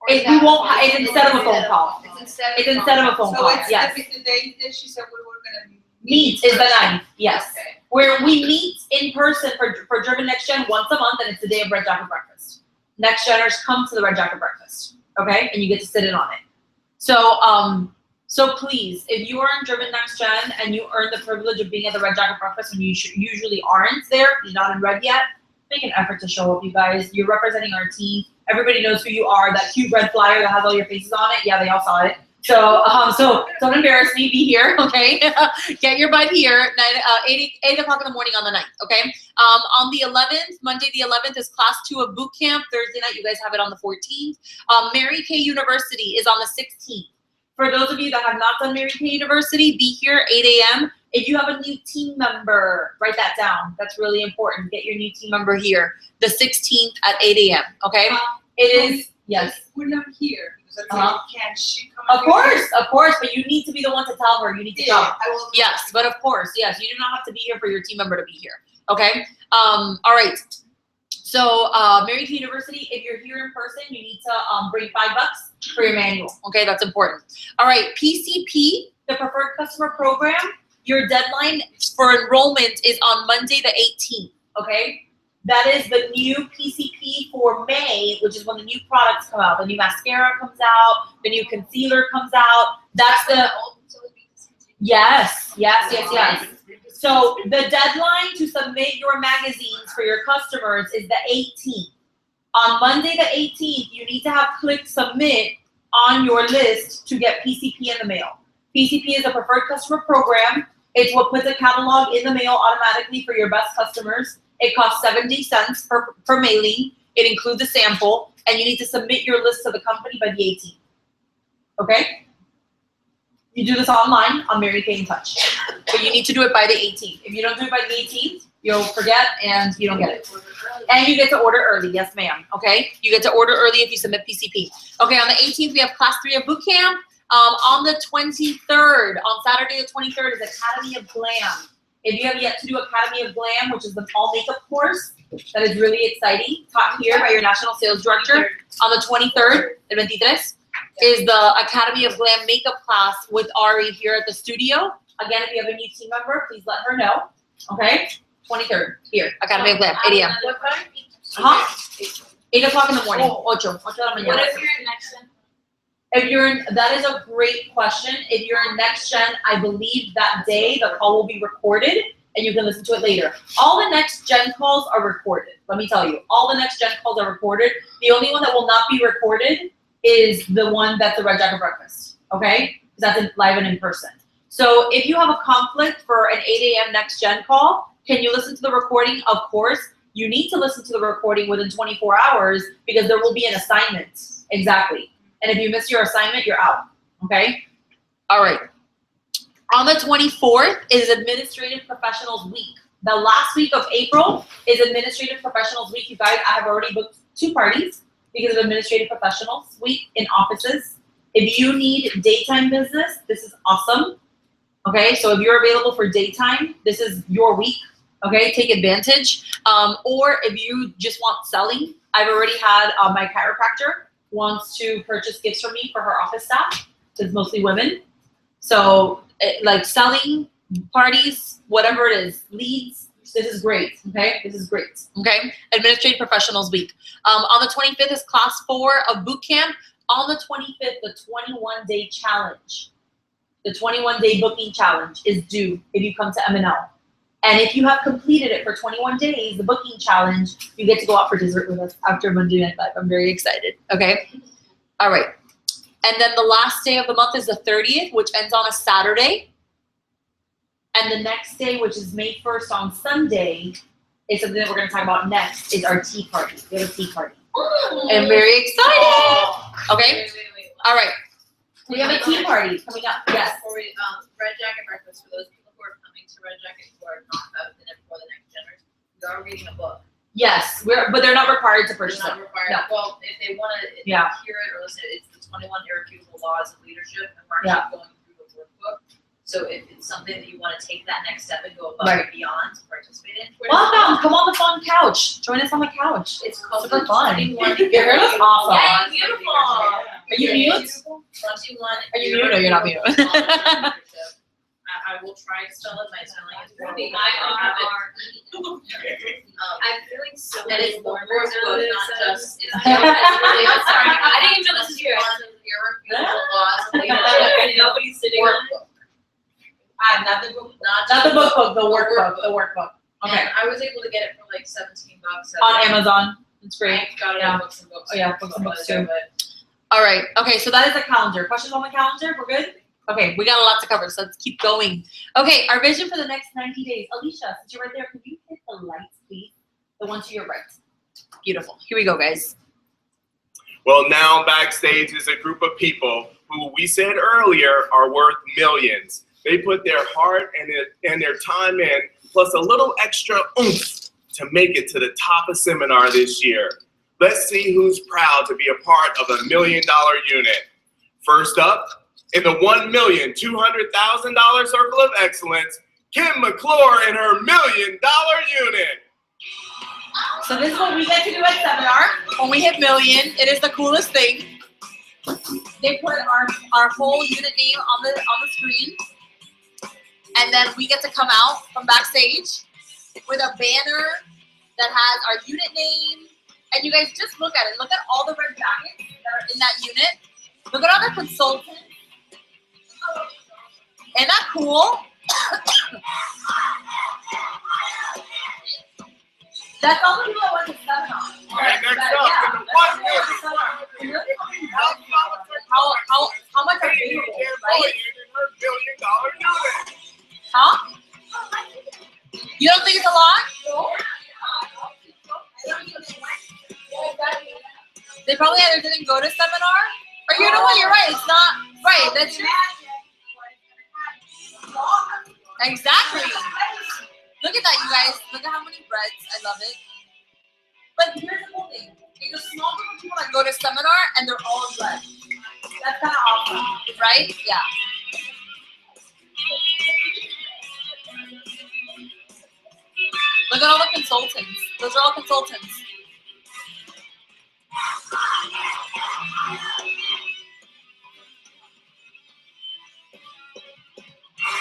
It's instead of a phone call. It's instead of a phone call, yes. So it's the day that she said we were gonna Meet is the 9th, yes. Okay. Where we meet in person for Driven Next Gen once a month, and it's the day of Red Jacket Breakfast. Next Geners come to the Red Jacket Breakfast, okay? And you get to sit in on it. So, so please, if you are in Driven Next Gen and you earn the privilege of being at the Red Jacket Breakfast when you usually aren't there, you're not in red yet, make an effort to show up, you guys. You're representing our team. Everybody knows who you are. That cute red flyer that has all your faces on it. Yeah, they all saw it. So, so don't embarrass me. Be here, okay? Get your butt here. 8 o'clock in the morning on the 9th, okay? On the 11th, Monday the 11th is Class 2 of Boot Camp. Thursday night, you guys have it on the 14th. Mary Kay University is on the 16th. For those of you that have not done Mary Kay University, be here 8 a.m. If you have a new team member, write that down. That's really important. Get your new team member here. The 16th at 8 a.m., okay? It is, yes. We're not here because Can she come? Of course, but you need to be the one to tell her. You need to come. I will. Yes, but of course, yes, you do not have to be here for your team member to be here. Okay. All right. So, Mary Kay University, if you're here in person, you need to bring $5 for your manual. Okay, that's important. All right, PCP, the Preferred Customer Program, your deadline for enrollment is on Monday the 18th. Okay, that is the new PCP for May, which is when the new products come out. The new mascara comes out, the new concealer comes out. That's the yes. So the deadline to submit your magazines for your customers is the 18th. On Monday the 18th, you need to have clicked submit on your list to get PCP in the mail. PCP is a preferred customer program. It's what puts a catalog in the mail automatically for your best customers. It costs 70 cents per mailing. It includes a sample, and you need to submit your list to the company by the 18th. Okay? You do this online on Mary Kay in Touch. But you need to do it by the 18th. If you don't do it by the 18th, you'll forget and you don't get it. And you get to order early. Yes, ma'am. Okay? You get to order early if you submit PCP. Okay, on the 18th, we have Class 3 of Boot Camp. On the 23rd, on Saturday the 23rd, is Academy of Glam. If you have yet to do Academy of Glam, which is the all makeup course, that is really exciting, taught here by your National Sales Director. On the 23rd, el 23, is the Academy of Glam makeup class with Ari here at the studio. Again, if you have a new team member, please let her know. Okay? 23rd, here, Academy of Glam, 8 a.m. What time? 8 o'clock in the morning. 8 de la mañana. What if you're in next gen? If you're in, that is a great question. If you're in next gen, I believe that day the call will be recorded and you can listen to it later. All the next gen calls are recorded. Let me tell you, all the next gen calls are recorded. The only one that will not be recorded is the one that's the Red Jacket Breakfast. Okay? Because that's live and in person. So if you have a conflict for an 8 a.m. next gen call, can you listen to the recording? Of course. You need to listen to the recording within 24 hours because there will be an assignment. Exactly. And if you miss your assignment, you're out. Okay? All right. On the 24th is Administrative Professionals Week. The last week of April is Administrative Professionals Week. You guys, I have already booked 2 parties because of Administrative Professionals Week in offices. If you need daytime business, this is awesome. Okay? So if you're available for daytime, this is your week. Okay? Take advantage. Or if you just want selling, I've already had my chiropractor wants to purchase gifts from me for her office staff. It's mostly women. So like selling, parties, whatever it is, leads, this is great, okay? This is great, okay? Administrative Professionals Week. On the 25th is Class 4 of Boot Camp. On the 25th, the 21-day challenge, the 21-day booking challenge is due if you come to M&L. And if you have completed it for 21 days, the booking challenge, you get to go out for dessert with us after Monday Night Live. I'm very excited, okay? All right. And then the last day of the month is the 30th, which ends on a Saturday. And the next day, which is May 1st on Sunday, is something that we're going to talk about next, is our tea party. We have a tea party. I'm very excited. Okay? Wait. All right. We have a tea party coming up. Yes. Before we, Red Jacket Breakfast, for those people who are coming to Red Jacket who are not out in it for the next generation, we are reading a book. Yes, but they're not required to purchase They're it. not required. No. Well, if they want to Yeah. hear it or listen, it's the 21 Irrefutable Laws of Leadership, and we're Yeah. actually going through the workbook. So if it's something that you want to take that next step and go above Right. and beyond to participate in, Welcome. Come on the fun couch. Join us on the couch. it's called Super the fun. 21 Your hair looks awesome. Laws of beautiful. Leadership. Are you mute? 21 Are you mute or you're not mute? Irrefutable Laws of Leadership. I will try to spell it. My spelling is pretty. I'm feeling so And it's the workbook, not just. It's Sorry, I didn't even know this was yours. Irrefutable Laws of Leadership. Nobody's sitting on it. Not the book. Not the book, the workbook. The workbook. Okay. And I was able to get it for like $17. On Amazon. It's great. I got it Yeah. on Books and Books. Oh yeah, books and books too. But All right. Okay, so that is the calendar. Questions on the calendar? We're good? Okay, we got a lot to cover, so let's keep going. Okay, our vision for the next 90 days. Alicia, since you're right there, could you hit the lights, please? The one to your right. Beautiful. Here we go, guys. Well, now backstage is a group of people who we said earlier are worth millions. They put their heart and their time in, plus a little extra oomph to make it to the top of seminar this year. Let's see who's proud to be a part of a $1 million unit. First up, in the $1,200,000 Circle of Excellence, Kim McClure and her $1 million unit. So this is what we get to do at seminar. When we hit million, it is the coolest thing. They put our whole unit name on the screen. And then we get to come out from backstage with a banner that has our unit name. And you guys just look at it. Look at all the red jackets that are in that unit. Look at all the consultants. Isn't that cool? That's all the people that went to seminar. And next up, in the How much are they, right? $1 million unit. Huh? You don't think it's a lot? They probably either didn't go to seminar, or you know what? You're right. It's not right. That's exactly. Look at that, you guys. Look at how many breads. I love it. But here's the cool thing. There's a small group of people that go to seminar and they're all in bread. That's kind of awesome, right? Yeah. Look at all the consultants. Those are all consultants.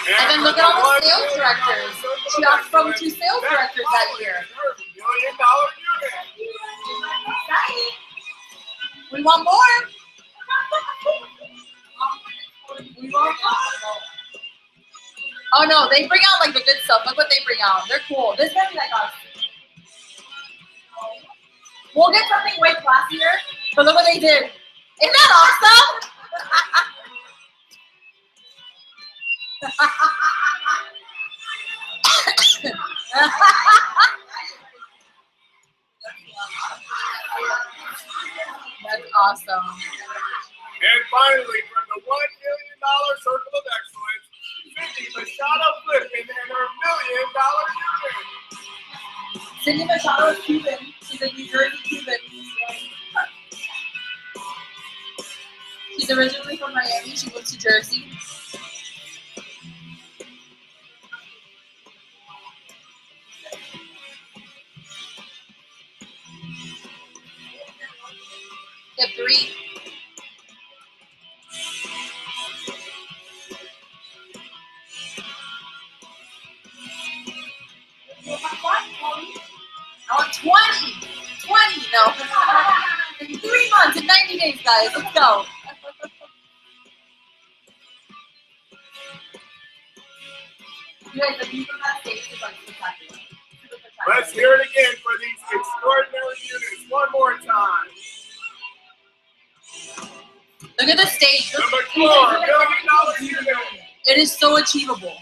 And then look at all the sales directors. She got from 2 sales directors that year. $1 million unit. We want more. We want more. Oh no, they bring out like the good stuff. Look what they bring out. They're cool. This gonna be like us. We'll get something way classier, but look what they did. Isn't that awesome? That's awesome. And finally, from the $1 million Circle of Excellence, Cindy Machado Flippin and her $1 million unit. Cindy Machado is Cuban. She's a New Jersey Cuban. She's originally from Miami. She moved to Jersey. Step 3. I want 20. 20, no. In 3 months, in 90 days, guys. Let's go. You guys, the view from that stage is like spectacular. Let's hear it again for these extraordinary units one more time. Look at the stage. The McClure $1 million unit. It is so achievable.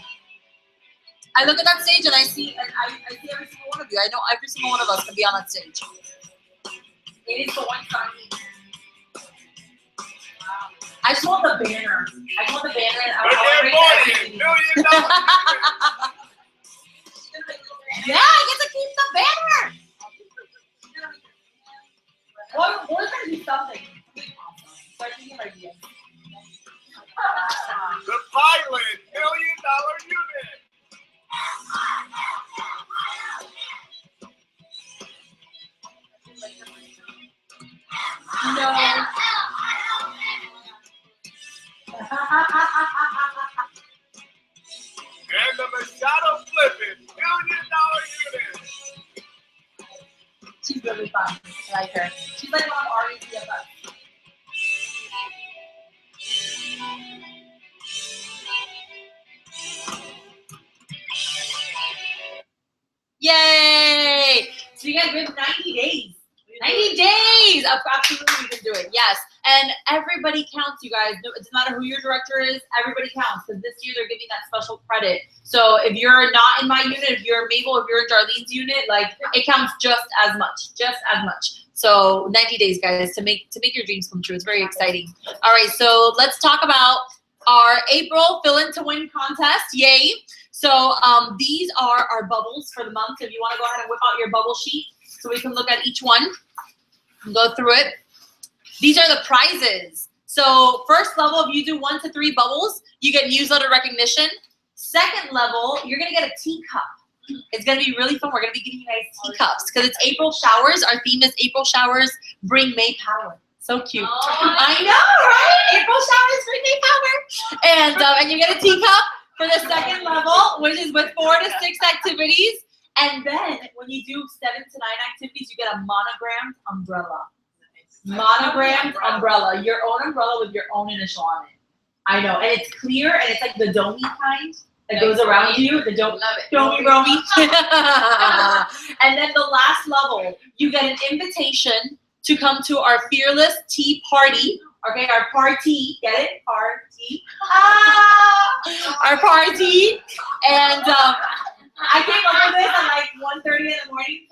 I look at that stage and I see every single one of you. I know every single one of us can be on that stage. It is the one time. I just want the banner. I just want the banner. And $1 million unit. Yeah, I get to keep the banner. We're gonna do something. Start thinking of ideas. The Pilot $1 million unit. No. And the Machado Flippin $1 million unit. She's really fun. I like her. She's like one of Ari's BFFs. Yay! So you guys, we have 90 days. 90 days of absolutely you can do it. Yes. And everybody counts, you guys. It doesn't matter who your director is, everybody counts because this year they're giving that special credit. So if you're not in my unit, if you're Mabel, if you're in Darlene's unit, like it counts just as much. So 90 days, guys, to make your dreams come true. It's very exciting. All right, so let's talk about our April Fill In to Win contest. Yay. So these are our bubbles for the month. If you want to go ahead and whip out your bubble sheet so we can look at each one. Go through it. These are the prizes. So first level, if you do 1 to 3 bubbles, you get newsletter recognition. Second level, you're gonna get a teacup. It's gonna be really fun. We're gonna be giving you guys teacups because it's April showers. Our theme is April showers bring May power. So cute. I know, right? April showers bring May power. And you get a teacup for the second level, which is with 4 to 6 activities. And then when you do 7 to 9 activities, you get a monogrammed umbrella. Monogrammed umbrella. Your own umbrella with your own initial on it. I know. And it's clear and it's like the domey kind that goes around you. The domey romy. And then the last level, you get an invitation to come to our Fearless Tea Party. Okay, our party. Get it? Party. Our party. And I came up with this at like 1:30 in the morning.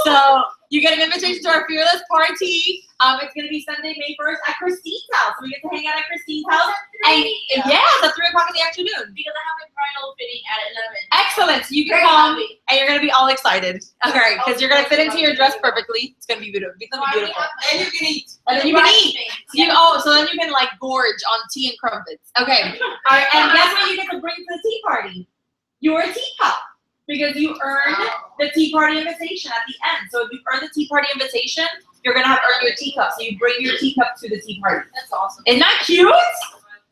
So you get an invitation to our Fearless Party. It's going to be Sunday, May 1st at Christine's house. So we get to hang out at Christine's house. And yeah, it's at 3 o'clock in the afternoon. Because I have my bridal fitting at 11. Excellent. So you can come and you're going to be all excited. Okay, because you're going to fit into your dress perfectly. It's going to be beautiful. It's going to be beautiful. And you can eat. And then you can eat. So then you can like gorge on tea and crumpets. Okay. All right. And guess what you get to bring to the tea party? Your teacup. Because you earned the tea party invitation at the end. So if you earn the tea party invitation, you're gonna have earned your teacup. So you bring your teacup to the tea party. That's awesome. Isn't that cute?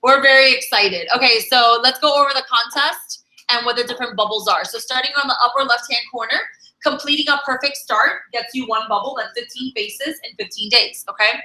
We're very excited. Okay, so let's go over the contest and what the different bubbles are. So starting on the upper left-hand corner, completing a perfect start gets you 1 bubble. That's 15 faces in 15 days, okay?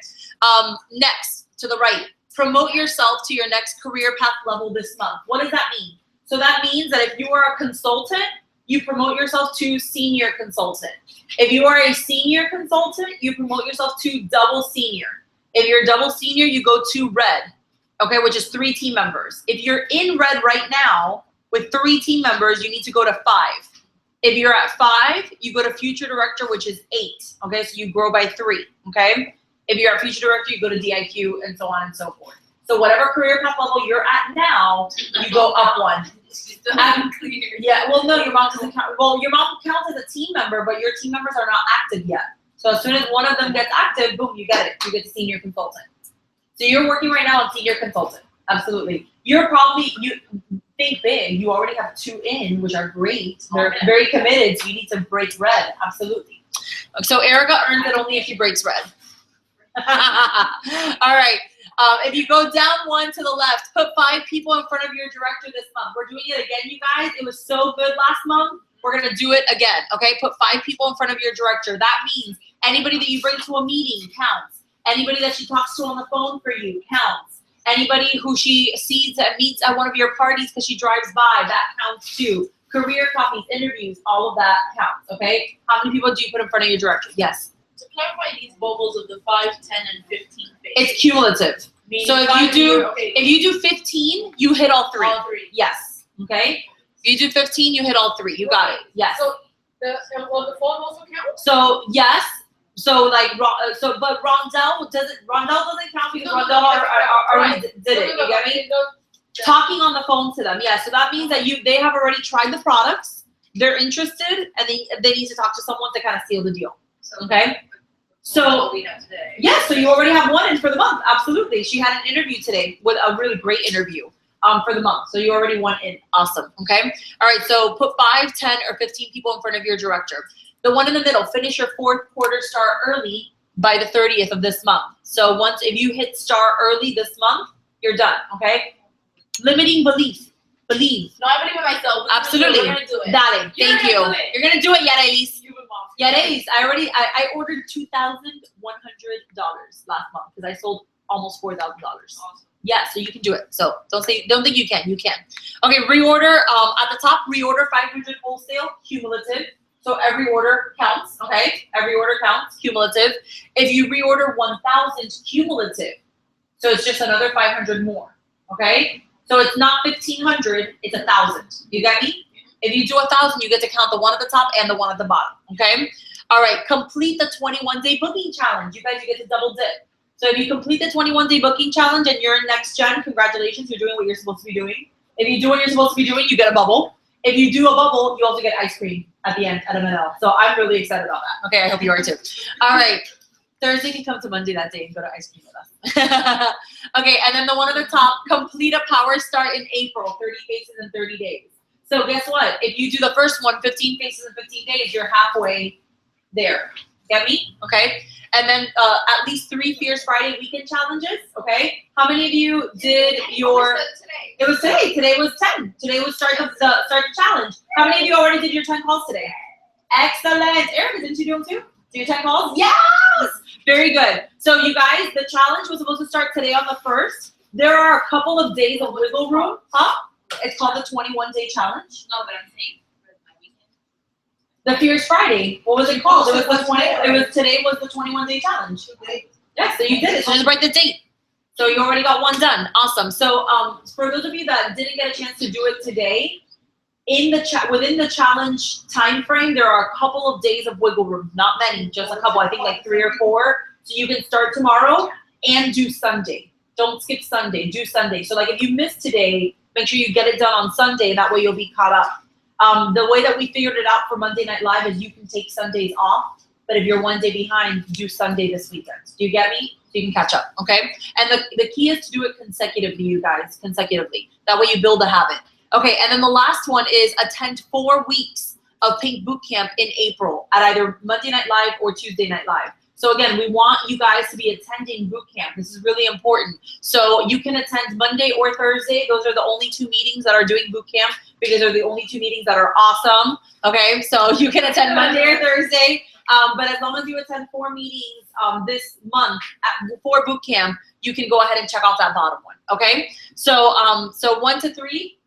Next, to the right, promote yourself to your next career path level this month. What does that mean? So that means that if you are a consultant, you promote yourself to senior consultant. If you are a senior consultant, you promote yourself to double senior. If you're double senior, you go to red, okay, which is 3 team members. If you're in red right now with 3 team members, you need to go to 5. If you're at 5, you go to future director, which is 8, okay, so you grow by 3, okay? If you're at future director, you go to DIQ and so on and so forth. So whatever career path level you're at now, you go up 1. Yeah, well, no, your mom doesn't count. Well, your mom counts as a team member, but your team members are not active yet. So as soon as one of them gets active, boom, you get it. You get the senior consultant. So you're working right now on senior consultant. Absolutely. You think big. You already have 2 in, which are great. They're very committed, so you need to break red. Absolutely. So Erica earns it only if she breaks red. All right. If you go down 1 to the left, put 5 people in front of your director this month. We're doing it again, you guys. It was so good last month. We're going to do it again, okay? Put 5 people in front of your director. That means anybody that you bring to a meeting counts. Anybody that she talks to on the phone for you counts. Anybody who she sees and meets at one of your parties because she drives by, that counts too. Career coffees, interviews, all of that counts, okay? How many people do you put in front of your director? Yes. To clarify these bubbles of the 5, 10, and 15 phase. It's cumulative. So if you do 15, you hit all 3. All 3. Yes. Okay. If you do 15, you hit all 3. You got it. Yes. So the phone also counts? So yes. So but Rondell doesn't count because Rondell already did it. You get me? Talking on the phone to them. Yeah. So that means that they have already tried the products. They're interested, and they need to talk to someone to kind of seal the deal. Okay. So we have today. yeah, so you already have 1 in for the month. Absolutely. She had an interview today with a really great interview for the month. So you already 1 in. Awesome. Okay. All right. So put 5, 10, or 15 people in front of your director. The one in the middle, finish your 4th quarter star early by the 30th of this month. So if you hit star early this month, you're done. Okay. Limiting belief. Believe. No, I believe in myself. Absolutely. We're gonna do it. Dale, thank you. You're gonna do it, Yarelis. Yes. Yarelis, I ordered $2,100 last month because I sold almost $4,000. Awesome. Yeah, so you can do it. So don't think you can. You can. Okay, reorder. At the top, reorder 500 wholesale cumulative. So every order counts. Okay, every order counts cumulative. If you reorder 1,000 cumulative, so it's just another 500 more. Okay. So it's not 1,500, it's 1,000. You got me? If you do 1,000, you get to count the one at the top and the one at the bottom, okay? All right, complete the 21-day booking challenge. You guys, you get to double dip. So if you complete the 21-day booking challenge and you're in next gen, congratulations, you're doing what you're supposed to be doing. If you do what you're supposed to be doing, you get a bubble. If you do a bubble, you also get ice cream at the end at M&L. So I'm really excited about that. Okay, I hope you are too. All right, Thursday can come to Monday that day and go to ice cream with us. Okay, and then the one at the top, complete a power start in April, 30 faces in 30 days. So guess what? If you do the first one, 15 faces in 15 days, you're halfway there. Get me? Okay. And then at least 3 Fierce Friday weekend challenges. Okay. How many of you did your? It was today. Today was 10. Today was start the challenge. How many of you already did your 10 calls today? Excellent. Erica, didn't you do them too? Do your 10 calls? Yes. Very good. So you guys, the challenge was supposed to start today on the 1st. There are a couple of days of wiggle room. Huh? It's called the 21-day challenge. No, but I'm saying for my weekend. The Fierce Friday. What was it called? It was the 20. It was today was the 21-day challenge. Yeah, so you did it. So just write the date. So you already got one done. Awesome. So for those of you that didn't get a chance to do it today, in the within the challenge time frame, there are a couple of days of wiggle room. Not many, just a couple. I think like 3 or 4. So you can start tomorrow and do Sunday. Don't skip Sunday. Do Sunday. So like if you missed today, make sure you get it done on Sunday. That way you'll be caught up. The way that we figured it out for Monday Night Live is you can take Sundays off, but if you're one day behind, do Sunday this weekend. Do you get me? So you can catch up, okay? And the key is to do it consecutively, you guys, consecutively. That way you build a habit. Okay, and then the last one is attend 4 weeks of Pink Boot Camp in April at either Monday Night Live or Tuesday Night Live. So again, we want you guys to be attending boot camp. This is really important. So you can attend Monday or Thursday. Those are the only 2 meetings that are doing boot camp because they're the only 2 meetings that are awesome. Okay, so you can attend Monday or Thursday. But as long as you attend 4 meetings this month for boot camp, you can go ahead and check off that bottom one. Okay, so 1 to 3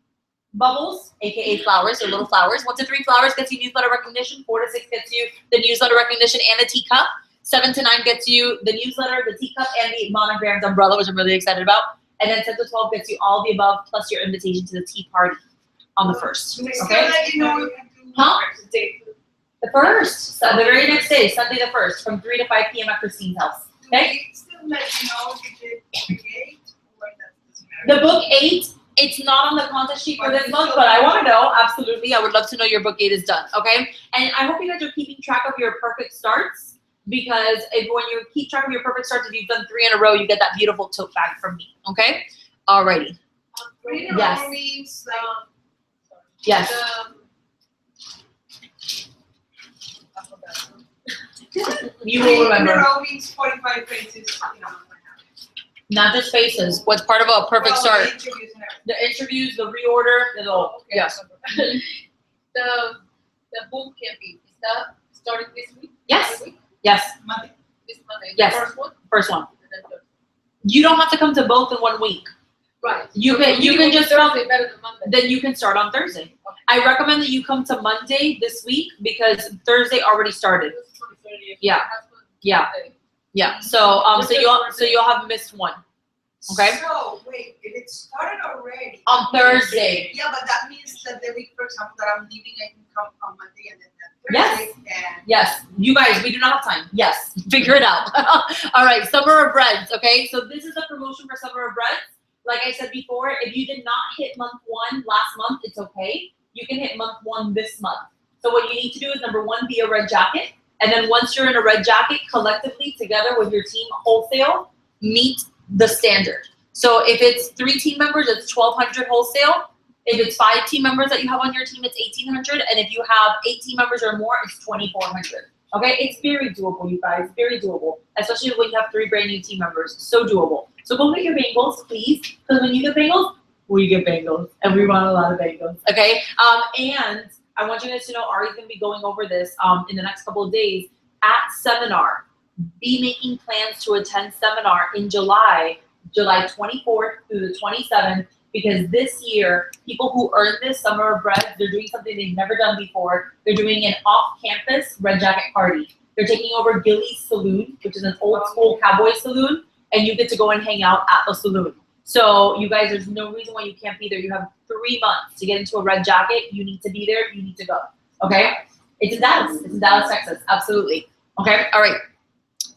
bubbles, aka flowers or little flowers. 1 to 3 flowers gets you newsletter recognition. 4 to 6 gets you the newsletter recognition and a teacup. 7 to 9 gets you the newsletter, the teacup, and the monogrammed umbrella, which I'm really excited about. And then 10 to 12 gets you all the above plus your invitation to the tea party on the 1st. Okay? Huh? The 1st, so the very next day, Sunday the 1st, from 3 to 5 p.m. at Christine's house. Okay? The book 8, it's not on the contest sheet for this month, but I want to know, absolutely. I would love to know your book 8 is done. Okay? And I hope you guys are keeping track of your perfect starts. Because when you keep track of your perfect starts, if you've done 3 in a row, you get that beautiful tote bag from me. Okay? Alrighty. 3 in a row means yes. You will remember. 3 in a row means 45 faces. Not just faces. What's part of a perfect start? The interviews, the reorder, the whole. Okay. Yes. The boot camping, is that starting this week? Yes. This week? Yes. Monday. This Monday? Yes. The first one? First one. And then the- You don't have to come to both in 1 week. Right. You So can we just do come. Thursday better than Monday. Then you can start on Thursday. I recommend that you come to Monday this week because Thursday already started. Yeah. Yeah. Yeah. So you'll have missed one. Okay. So wait, if it started already. On Thursday. Yeah, but that means that the week, for example, that I'm leaving, I can come on Monday and then Yes. Thursday. And Yes. You guys, we do not have time. Yes. Figure it out. All right. Summer of Breads. Okay. So this is a promotion for Summer of Breads. Like I said before, if you did not hit month 1 last month, it's okay. You can hit month 1 this month. So what you need to do is number 1, be a red jacket. And then once you're in a red jacket, collectively together with your team wholesale, meet the standard. So if it's 3 team members, it's 1,200 wholesale. If it's 5 team members that you have on your team, it's 1,800. And if you have 8 team members or more, it's 2,400. Okay, it's very doable, you guys, very doable. Especially when you have 3 brand new team members, so doable. So go get your bangles, please, because when you get bangles, we get bangles, and we want a lot of bangles. Okay, and I want you guys to know Ari's gonna be going over this in the next couple of days at seminar. Be making plans to attend seminar in July 24th through the 27th. Because this year, people who earn this Summer of Bread, they're doing something they've never done before. They're doing an off-campus red jacket party. They're taking over Gilly's Saloon, which is an old school cowboy saloon, and you get to go and hang out at the saloon. So you guys, there's no reason why you can't be there. You have 3 months to get into a red jacket. You need to be there. You need to go. Okay? It's in Dallas. It's in Dallas, Texas. Absolutely. Okay? All right.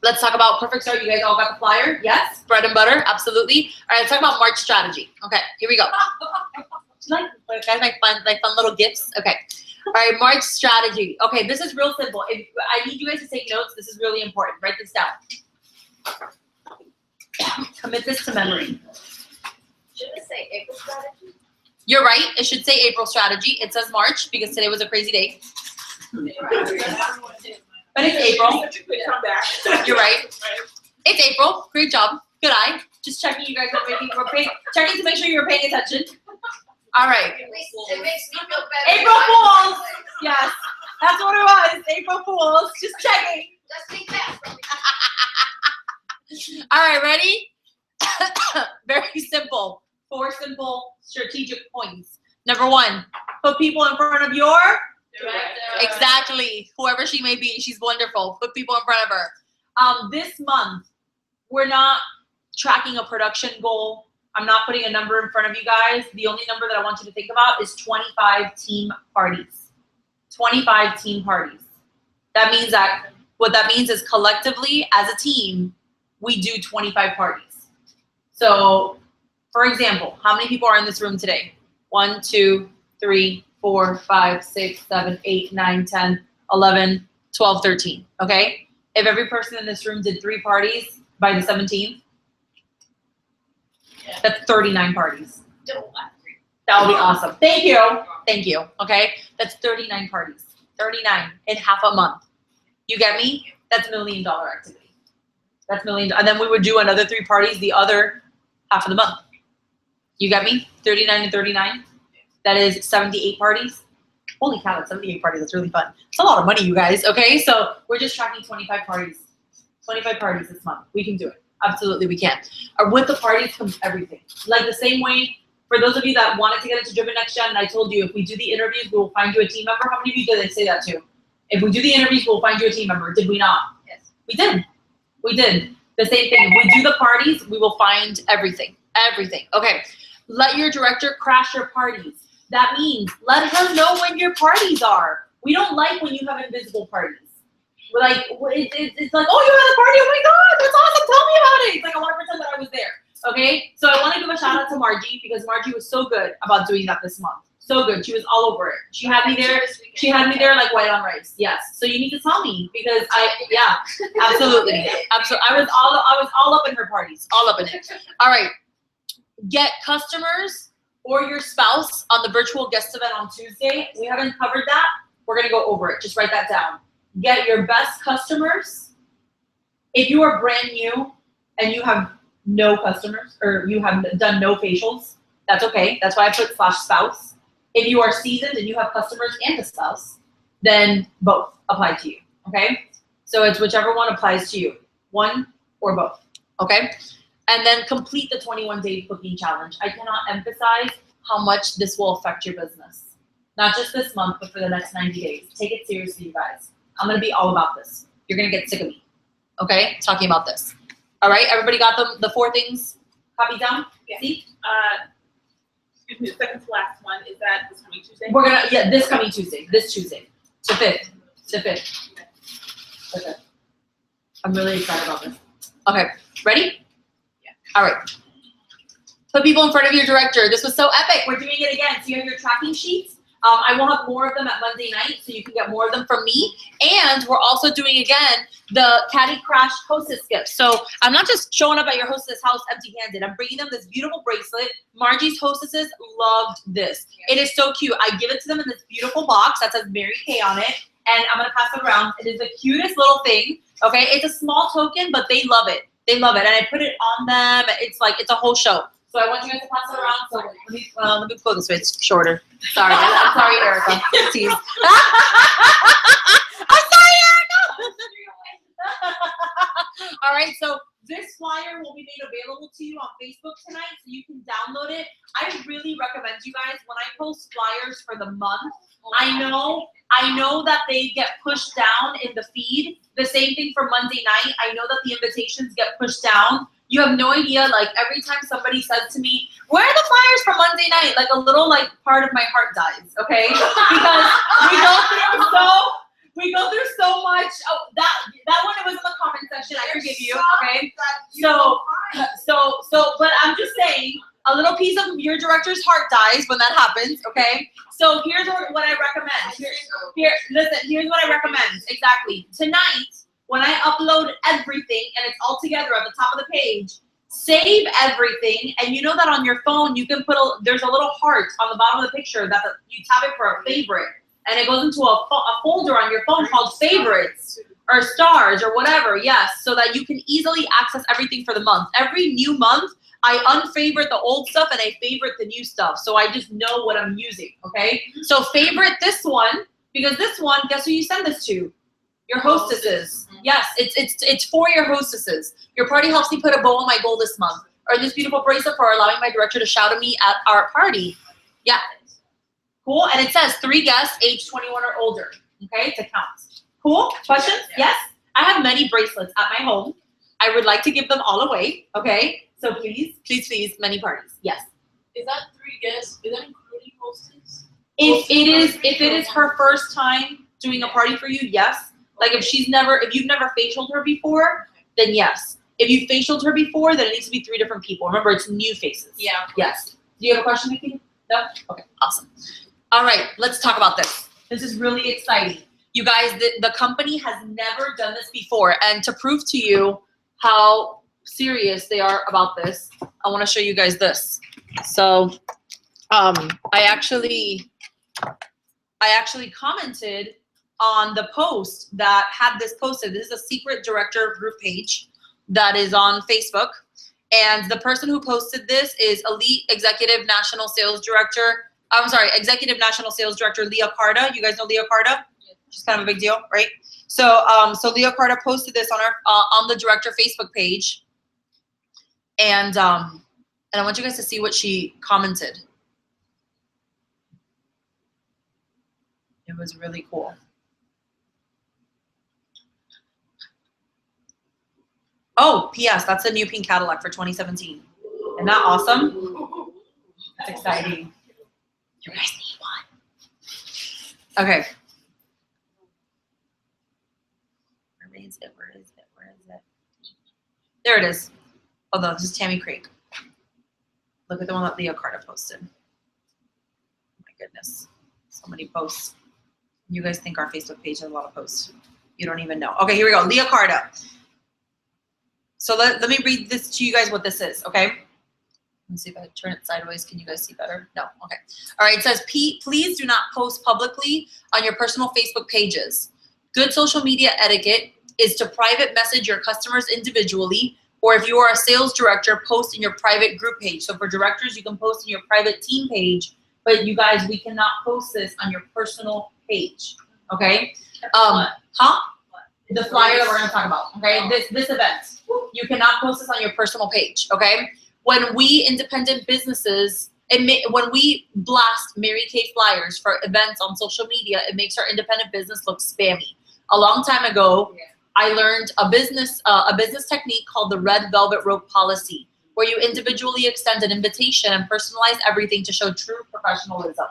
Let's talk about perfect start. You guys all got the flyer? Yes? Bread and butter? Absolutely. All right, let's talk about March strategy. Okay, here we go. Guys, my fun little gifts? Okay. All right, March strategy. Okay, this is real simple. I need you guys to take notes. This is really important. Write this down. Commit this to memory. Should it say April strategy? You're right. It should say April strategy. It says March because today was a crazy day. But it's April. Come back. You're right. It's April. Great job. Good eye. Just checking you guys are checking to make sure you were paying attention. All right. It makes me feel better. April Fools. Yes. That's what it was. April Fools. Just checking. Just take that from me. All right, ready? Very simple. 4 simple strategic points. Number 1, put people in front of your exactly, whoever she may be. She's wonderful. Put people in front of her. This month, we're not tracking a production goal. I'm not putting a number in front of you guys. The only number that I want you to think about is 25 team parties. 25 team parties. That means that what that means is collectively as a team, we do 25 parties. So, for example, how many people are in this room today? 1, 2, 3, 4, 5, 6, 7, 8, 9, 10, 11, 12, 13. Okay? If every person in this room did 3 parties by the 17th, that's 39 parties. That would be awesome. Thank you. Thank you. Okay? That's 39 parties. 39 in half a month. You get me? That's $1 million activity. That's $1 million. And then we would do another 3 parties the other half of the month. You get me? 39 and 39. That is 78 parties. Holy cow, that's 78 parties. That's really fun. It's a lot of money, you guys. Okay? So we're just tracking 25 parties. 25 parties this month. We can do it. Absolutely, we can. With the parties comes everything. Like the same way, for those of you that wanted to get into Driven Next Gen, I told you if we do the interviews, we will find you a team member. How many of you did they say that to? If we do the interviews, we'll find you a team member. Did we not? Yes. We did. We did. The same thing. If we do the parties, we will find everything. Everything. Okay. Let your director crash your parties. That means let her know when your parties are. We don't like when you have invisible parties. We're like, it's like, oh, you had a party? Oh my God, that's awesome. Tell me about it. It's like I want to pretend that I was there. Okay? So I want to give a shout out to Margie because Margie was so good about doing that this month. So good. She was all over it. She had me there. She had me there like white on rice. Yes. So you need to tell me because yeah, absolutely. Absolutely. I was all up in her parties. All up in it. All right. Get customers or your spouse on the virtual guest event on Tuesday. We haven't covered that. We're going to go over it. Just write that down. Get your best customers. If you are brand new and you have no customers or you have done no facials, that's okay. That's why I put /spouse. If you are seasoned and you have customers and a spouse, then both apply to you, okay? So it's whichever one applies to you, one or both, okay? And then complete the 21-day booking challenge. I cannot emphasize how much this will affect your business. Not just this month, but for the next 90 days. Take it seriously, you guys. I'm gonna be all about this. You're gonna get sick of me, okay? Talking about this. All right, everybody got the 4 things copied down? Yeah. See? Excuse me, the second to last one, is that this coming Tuesday? We're gonna, yeah, this coming Tuesday, this Tuesday, the 5th, the 5th. Okay. I'm really excited about this. Okay, ready? Yeah. All right. Put people in front of your director. This was so epic. We're doing it again. So you have your tracking sheets. I will have more of them at Monday night, so you can get more of them from me. And we're also doing, again, the Caddy Crash hostess gift. So I'm not just showing up at your hostess house empty-handed. I'm bringing them this beautiful bracelet. Margie's hostesses loved this. It is so cute. I give it to them in this beautiful box that says Mary Kay on it. And I'm going to pass it around. It is the cutest little thing, okay? It's a small token, but they love it. They love it. And I put it on them. It's like, it's a whole show. So I want you guys to pass it around. So let me go this way. It's shorter. Sorry. I'm sorry, Erica. Tease. I'm sorry, Erica. All right. So this flyer will be made available to you on Facebook tonight, so you can download it. I really recommend you guys, when I post flyers for the month, I know that they get pushed down in the feed. The same thing for Monday night. I know that the invitations get pushed down. You have no idea, like every time somebody says to me, where are the flyers for Monday night? Like a little like part of my heart dies, okay? Because we go through so much. Oh, that one, it was in the comment section. I forgive you, okay? So, but I'm just saying, a little piece of your director's heart dies when that happens, okay? So here's what I recommend. Here's what I recommend. Exactly. Tonight, when I upload everything and it's all together at the top of the page, save everything, and you know that on your phone you can put there's a little heart on the bottom of the picture that you tap it for a favorite, and it goes into a folder on your phone called favorites or stars or whatever. Yes, so that you can easily access everything for the month. Every new month, I unfavorite the old stuff and I favorite the new stuff, so I just know what I'm using. Okay, so favorite this one, because this one, guess who you send this to? Your hostesses. Yes, it's for your hostesses. Your party helps me put a bow on my goal this month. Or this beautiful bracelet for allowing my director to shout at me at our party. Yeah. Cool. And it says 3 guests age 21 or older. Okay, to count. Cool. Questions? Yes. I have many bracelets at my home. I would like to give them all away. Okay. So please, many parties. Yes. Is that 3 guests? Is that including hostess? If it is her first time doing a party for you, yes. Like if you've never facialed her before, then yes. If you facialed her before, then it needs to be 3 different people. Remember, it's new faces. Yeah. Yes. Do you have a question, Vicky? No? Okay, awesome. All right, let's talk about this. This is really exciting. You guys, the company has never done this before. And to prove to you how serious they are about this, I want to show you guys this. So I actually commented on the post that had this posted. This is a secret director group page that is on Facebook. And the person who posted this is Executive National Sales Director Leah Carta. You guys know Leah Carta? She's kind of a big deal, right? So Leah Carta posted this on on the director Facebook page. And I want you guys to see what she commented. It was really cool. Oh, P.S. That's a new pink Cadillac for 2017. Isn't that awesome? That's exciting. You guys need one. Okay. Where is it? There it is. Oh, no, this is Tammy Creek. Look at the one that Leah Carta posted. Oh my goodness. So many posts. You guys think our Facebook page has a lot of posts. You don't even know. Okay, here we go. Leah Carta. So let me read this to you guys what this is, okay? Let's see if I turn it sideways. Can you guys see better? No, okay. All right, it says, please do not post publicly on your personal Facebook pages. Good social media etiquette is to private message your customers individually, or if you are a sales director, post in your private group page. So for directors, you can post in your private team page, but you guys, we cannot post this on your personal page, okay? The flyer that we're gonna talk about, okay? This event. You cannot post this on your personal page, okay? When we independent businesses, when we blast Mary Kay flyers for events on social media, it makes our independent business look spammy. A long time ago, I learned a business technique called the red velvet rope policy, where you individually extend an invitation and personalize everything to show true professionalism.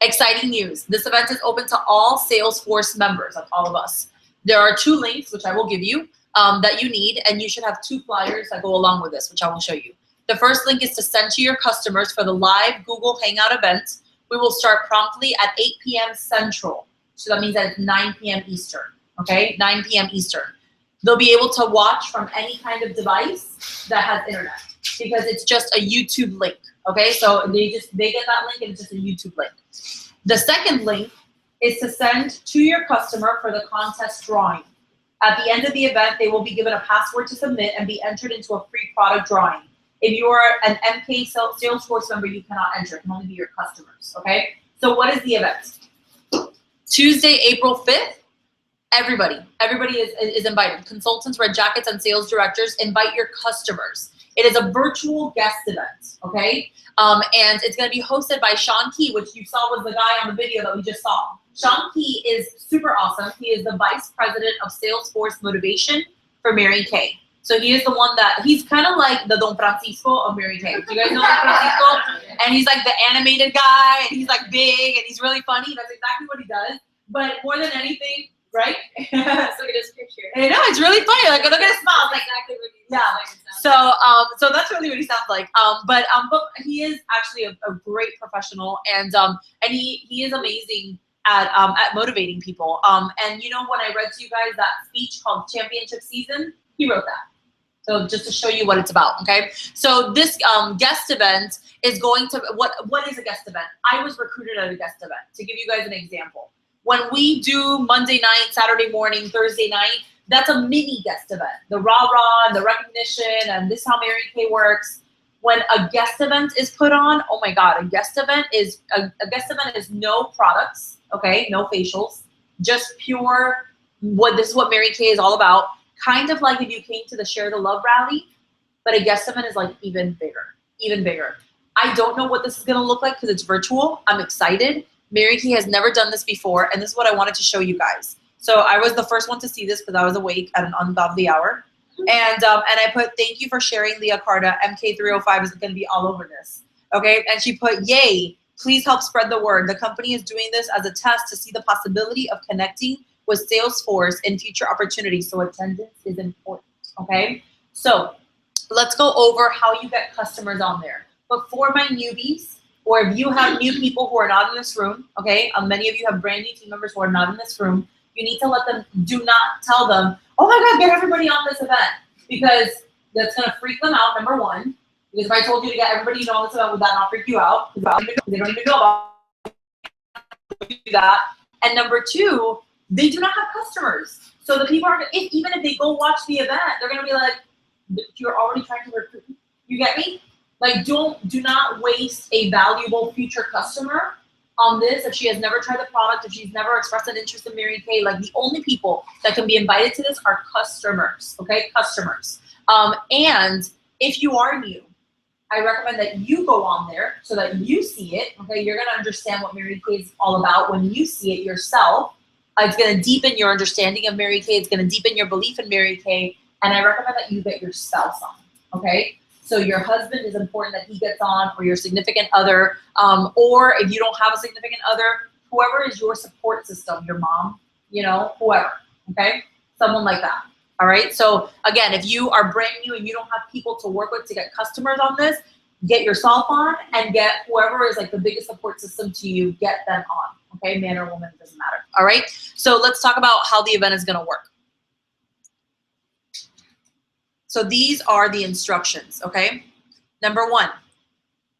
Exciting news. This event is open to all Salesforce members, that's all of us. There are 2 links, which I will give you, that you need, and you should have 2 flyers that go along with this, which I will show you. The first link is to send to your customers for the live Google Hangout event. We will start promptly at 8 p.m. Central. So that means that it's 9 p.m. Eastern, okay? 9 p.m. Eastern. They'll be able to watch from any kind of device that has internet because it's just a YouTube link, okay? So they get that link and it's just a YouTube link. The second link is to send to your customer for the contest drawing. At the end of the event, they will be given a password to submit and be entered into a free product drawing. If you are an MK Salesforce member, you cannot enter. It can only be your customers, okay? So what is the event? Tuesday, April 5th, everybody is invited. Consultants, red jackets, and sales directors, invite your customers. It is a virtual guest event, okay? And it's gonna be hosted by Sean Key, which you saw was the guy on the video that we just saw. Sean Key is super awesome. He is the Vice President of Salesforce Motivation for Mary Kay. So he is the one he's kind of like the Don Francisco of Mary Kay. Do you guys know Don Francisco? And he's like the animated guy, and he's like big, and he's really funny. That's exactly what he does. But more than anything, right? Look at this picture. I know, it's really funny. Like, look at his smile. Like, exactly what he yeah. So that's really what he sounds like. But he is actually a great professional, and he is amazing at motivating people. And you know, when I read to you guys that speech called Championship Season, he wrote that. So just to show you what it's about, okay? So this guest event is going to, what is a guest event? I was recruited at a guest event. To give you guys an example, when we do Monday night, Saturday morning, Thursday night, that's a mini guest event. The rah-rah and the recognition and this is how Mary Kay works. When a guest event is put on, oh my God, a guest event is no products, okay? No facials, just pure, this is what Mary Kay is all about. Kind of like if you came to the Share the Love rally, but a guest event is like even bigger, even bigger. I don't know what this is gonna look like because it's virtual. I'm excited. Mary Kay has never done this before, and this is what I wanted to show you guys. So I was the first one to see this because I was awake at an ungodly hour. And I put, thank you for sharing, Leah Carta, MK305 is gonna be all over this, okay? And she put, yay, please help spread the word. The company is doing this as a test to see the possibility of connecting with Salesforce in future opportunities, so attendance is important, okay? So let's go over how you get customers on there. But for my newbies, or if you have new people who are not in this room, okay, many of you have brand new team members who are not in this room, you need to let them, do not tell them, oh my God, get everybody on this event, because that's gonna freak them out, number one, because if I told you to get everybody on this event, would that not freak you out? They don't even know about that. And number two, they do not have customers. So the people are, even if they go watch the event, they're gonna be like, you're already trying to recruit. You get me? Like, do not waste a valuable future customer on this if she has never tried the product, if she's never expressed an interest in Mary Kay. Like, the only people that can be invited to this are customers, okay? Customers. And if you are new, I recommend that you go on there so that you see it, okay? You're gonna understand what Mary Kay is all about when you see it yourself. It's gonna deepen your understanding of Mary Kay. It's gonna deepen your belief in Mary Kay. And I recommend that you get your spouse on, okay? So your husband is important that he gets on, or your significant other, or if you don't have a significant other, whoever is your support system, your mom, you know, whoever, okay? Someone like that, all right? So again, if you are brand new and you don't have people to work with to get customers on this, get yourself on and get whoever is like the biggest support system to you, get them on, okay? Man or woman, it doesn't matter, all right? So let's talk about how the event is gonna work. So these are the instructions, okay? Number one,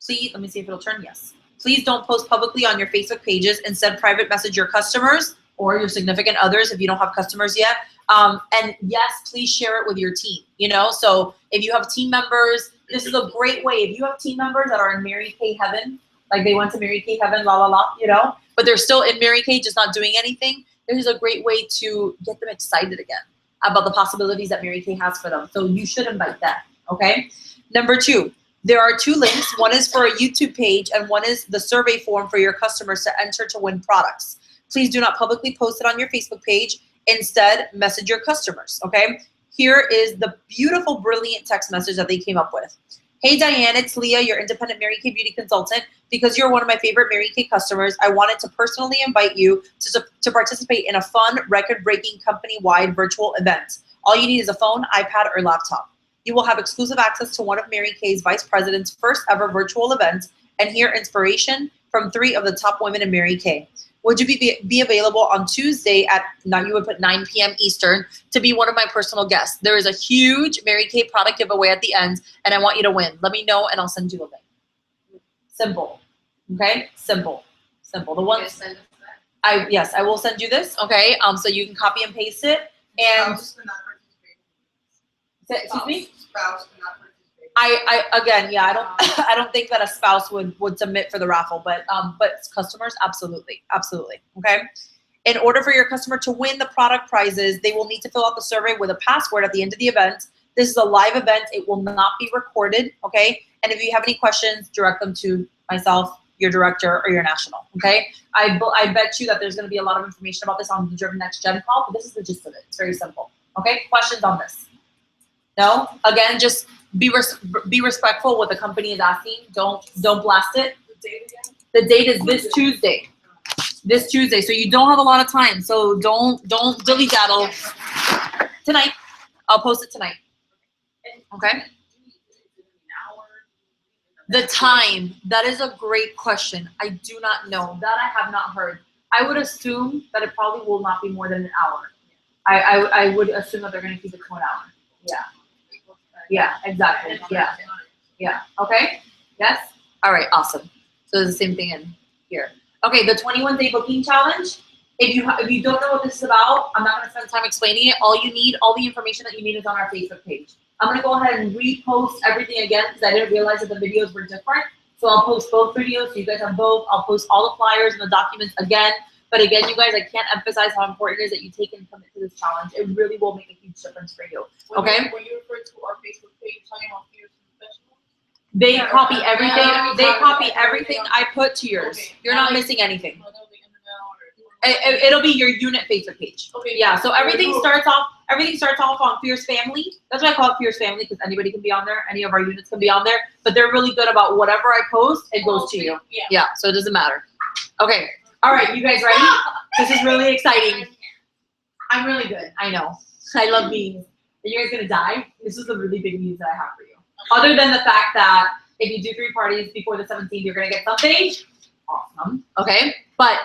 please, let me see if it'll turn, yes. Please don't post publicly on your Facebook pages. Instead, private message your customers or your significant others if you don't have customers yet. And yes, please share it with your team, you know? So if you have team members, this is a great way. If you have team members that are in Mary Kay heaven, like they went to Mary Kay heaven, la la la, you know? But they're still in Mary Kay, just not doing anything. This is a great way to get them excited again about the possibilities that Mary Kay has for them. So you should invite them, okay? Number two, there are two links. One is for a YouTube page and one is the survey form for your customers to enter to win products. Please do not publicly post it on your Facebook page. Instead, message your customers, okay? Here is the beautiful, brilliant text message that they came up with. Hey Diane, it's Leah, your independent Mary Kay beauty consultant. Because you're one of my favorite Mary Kay customers, I wanted to personally invite you to participate in a fun, record-breaking, company-wide virtual event. All you need is a phone, iPad, or laptop. You will have exclusive access to one of Mary Kay's vice president's first ever virtual events and hear inspiration from 3 of the top women in Mary Kay. Would you be available on Tuesday at, now you would put 9 p.m. Eastern, to be one of my personal guests? There is a huge Mary Kay product giveaway at the end, and I want you to win. Let me know, and I'll send you a link. Simple, okay? Simple, simple. The ones, yes, I will send you this, okay? So you can copy and paste it. And excuse me? Spouse cannot participate. Again, yeah, I don't think that a spouse would submit for the raffle, but customers, absolutely, absolutely, okay? In order for your customer to win the product prizes, they will need to fill out the survey with a password at the end of the event. This is a live event. It will not be recorded, okay? And if you have any questions, direct them to myself, your director, or your national, okay? I bet you that there's gonna be a lot of information about this on the Driven Next Gen call, but this is the gist of it. It's very simple, okay? Questions on this? No? Again, just be respectful what the company is asking. Don't blast it. The date again? The date is this Tuesday. This Tuesday, so you don't have a lot of time. So don't dilly-daddle. Tonight. I'll post it tonight. Okay? The time, that is a great question. I do not know. That I have not heard. I would assume that it probably will not be more than an hour. I would assume that they're going to keep it to an hour. Yeah. Yeah, exactly. Yeah. Yeah. Okay. Yes. All right. Awesome. So it's the same thing in here. Okay. The 21-day booking challenge. If you don't know what this is about, I'm not going to spend time explaining it. All the information that you need is on our Facebook page. I'm going to go ahead and repost everything again because I didn't realize that the videos were different. So I'll post both videos so you guys have both. I'll post all the flyers and the documents again. But again, you guys, I can't emphasize how important it is that you take and commit to this challenge. It really will make a huge difference for you. Okay? When you refer to our Facebook page talking about Femfessionals, They copy everything. They copy everything I put to yours. Okay. You're not missing anything. no, that'll be in the mail or. It'll be your unit Facebook page. Okay. Yeah. So everything starts off on Fierce Family. That's why I call it Fierce Family because anybody can be on there. Any of our units can be on there. But they're really good about whatever I post, it goes to you. Yeah. Yeah. So it doesn't matter. Okay. All right. You guys ready? This is really exciting. I'm really good. I know. I love beans. Are you guys gonna die? This is the really big news that I have for you. Other than the fact that if you do 3 parties before the 17th, you're gonna get something awesome. Okay. But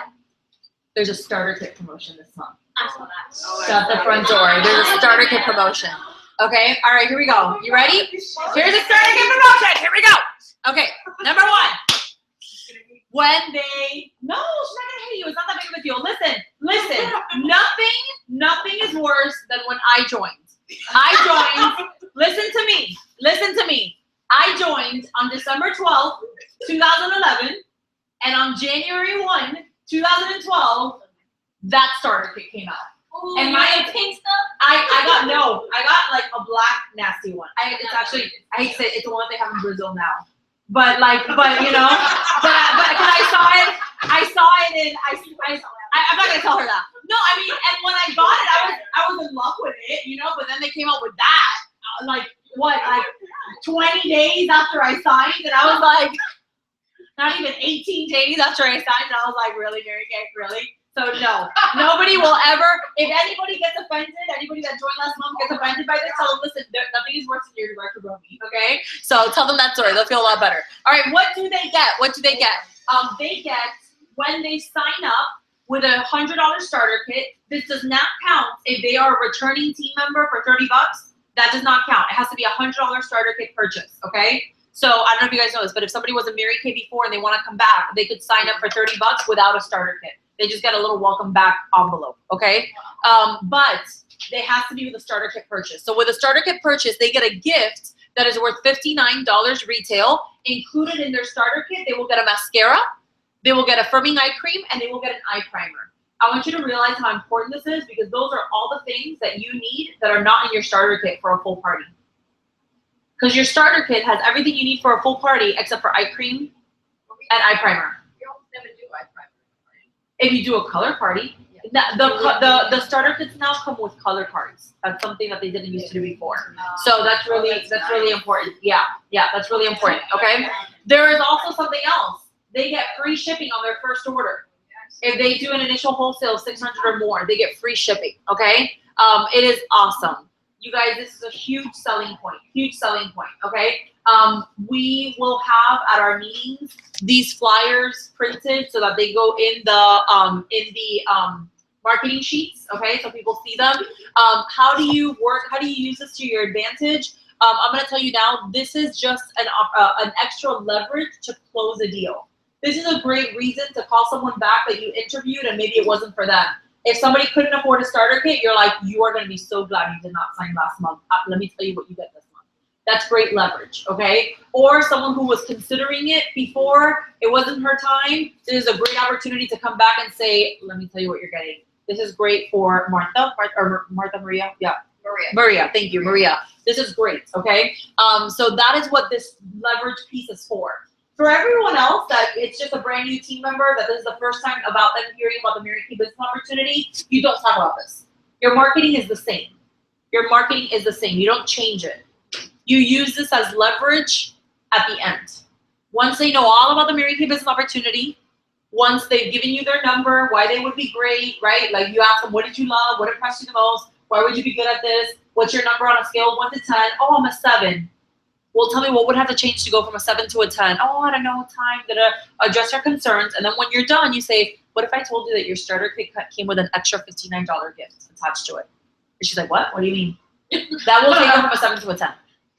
there's a starter kit promotion this month. I saw that. Shut the front door. There's a starter kit promotion. Okay, all right, here we go. You ready? Here's the starter kit promotion. Here we go. Okay, number 1. When they, no, she's not gonna hit you. It's not that big of a deal. Listen. Nothing is worse than when I joined. Listen to me. I joined on December 12th, 2011, and on January 1, 2012, that starter kit came out. Ooh, And you my got pink stuff? I got like a black nasty one. It's actually, I hate to say it, it's the one that they have in Brazil now. But you know, but cause I saw it in, I'm not gonna tell her that. No, I mean, and when I got it, I was in love with it, you know, but then they came out with that, like 20 days after I signed, and I was like, not even 18 days after I signed, and I was like, really, Mary Kay, really? So no, nobody will ever, if anybody gets offended, anybody that joined last month gets offended by this, tell them, listen, nothing is worse than your director Romy, okay? So tell them that story, they'll feel a lot better. All right, what do they get? They get, when they sign up with a $100 starter kit, this does not count if they are a returning team member for $30. That does not count. It has to be a $100 starter kit purchase, okay? So I don't know if you guys know this, but if somebody was a Mary Kay before and they want to come back, they could sign up for $30 without a starter kit. They just get a little welcome back envelope, okay? But they have to be with a starter kit purchase. So with a starter kit purchase, they get a gift that is worth $59 retail. Included in their starter kit, they will get a mascara, they will get a firming eye cream, and they will get an eye primer. I want you to realize how important this is because those are all the things that you need that are not in your starter kit for a full party. Because your starter kit has everything you need for a full party except for eye cream and eye primer. You almost never do eye primer. If you do a color party, the starter kits now come with color cards. That's something that they didn't used to do before. So that's really important. Yeah, that's really important. Okay. There is also something else. They get free shipping on their first order. If they do an initial wholesale of 600 or more, they get free shipping. Okay. It is awesome. You guys, this is a huge selling point. Okay. We will have at our meetings these flyers printed so that they go in the marketing sheets. Okay, so people see them. How do you use this to your advantage? I'm going to tell you now. This is just an extra leverage to close a deal. This is a great reason to call someone back that you interviewed and maybe it wasn't for them. If somebody couldn't afford a starter kit, you're like, you are going to be so glad you did not sign last month. Let me tell you what you get this month. That's great leverage, okay? Or someone who was considering it before, it wasn't her time. This is a great opportunity to come back and say, let me tell you what you're getting. This is great for Maria. Yeah. Maria, thank you, Maria. This is great, okay? So that is what this leverage piece is for. For everyone else, that it's just a brand new team member, that this is the first time about them hearing about the Mary Kay business opportunity, you don't talk about this. Your marketing is the same. You don't change it. You use this as leverage at the end. Once they know all about the Mary Kay business opportunity, once they've given you their number, why they would be great, right? Like you ask them, what did you love? What impressed you the most? Why would you be good at this? What's your number on a scale of 1 to 10? Oh, I'm a 7. well, tell me what would have to change to go from a 7 to a 10? Oh, I don't know, time, address your concerns. And then when you're done, you say, what if I told you that your starter kit came with an extra $59 gift attached to it? And she's like, what? What do you mean? That will take it from a 7 to a 10.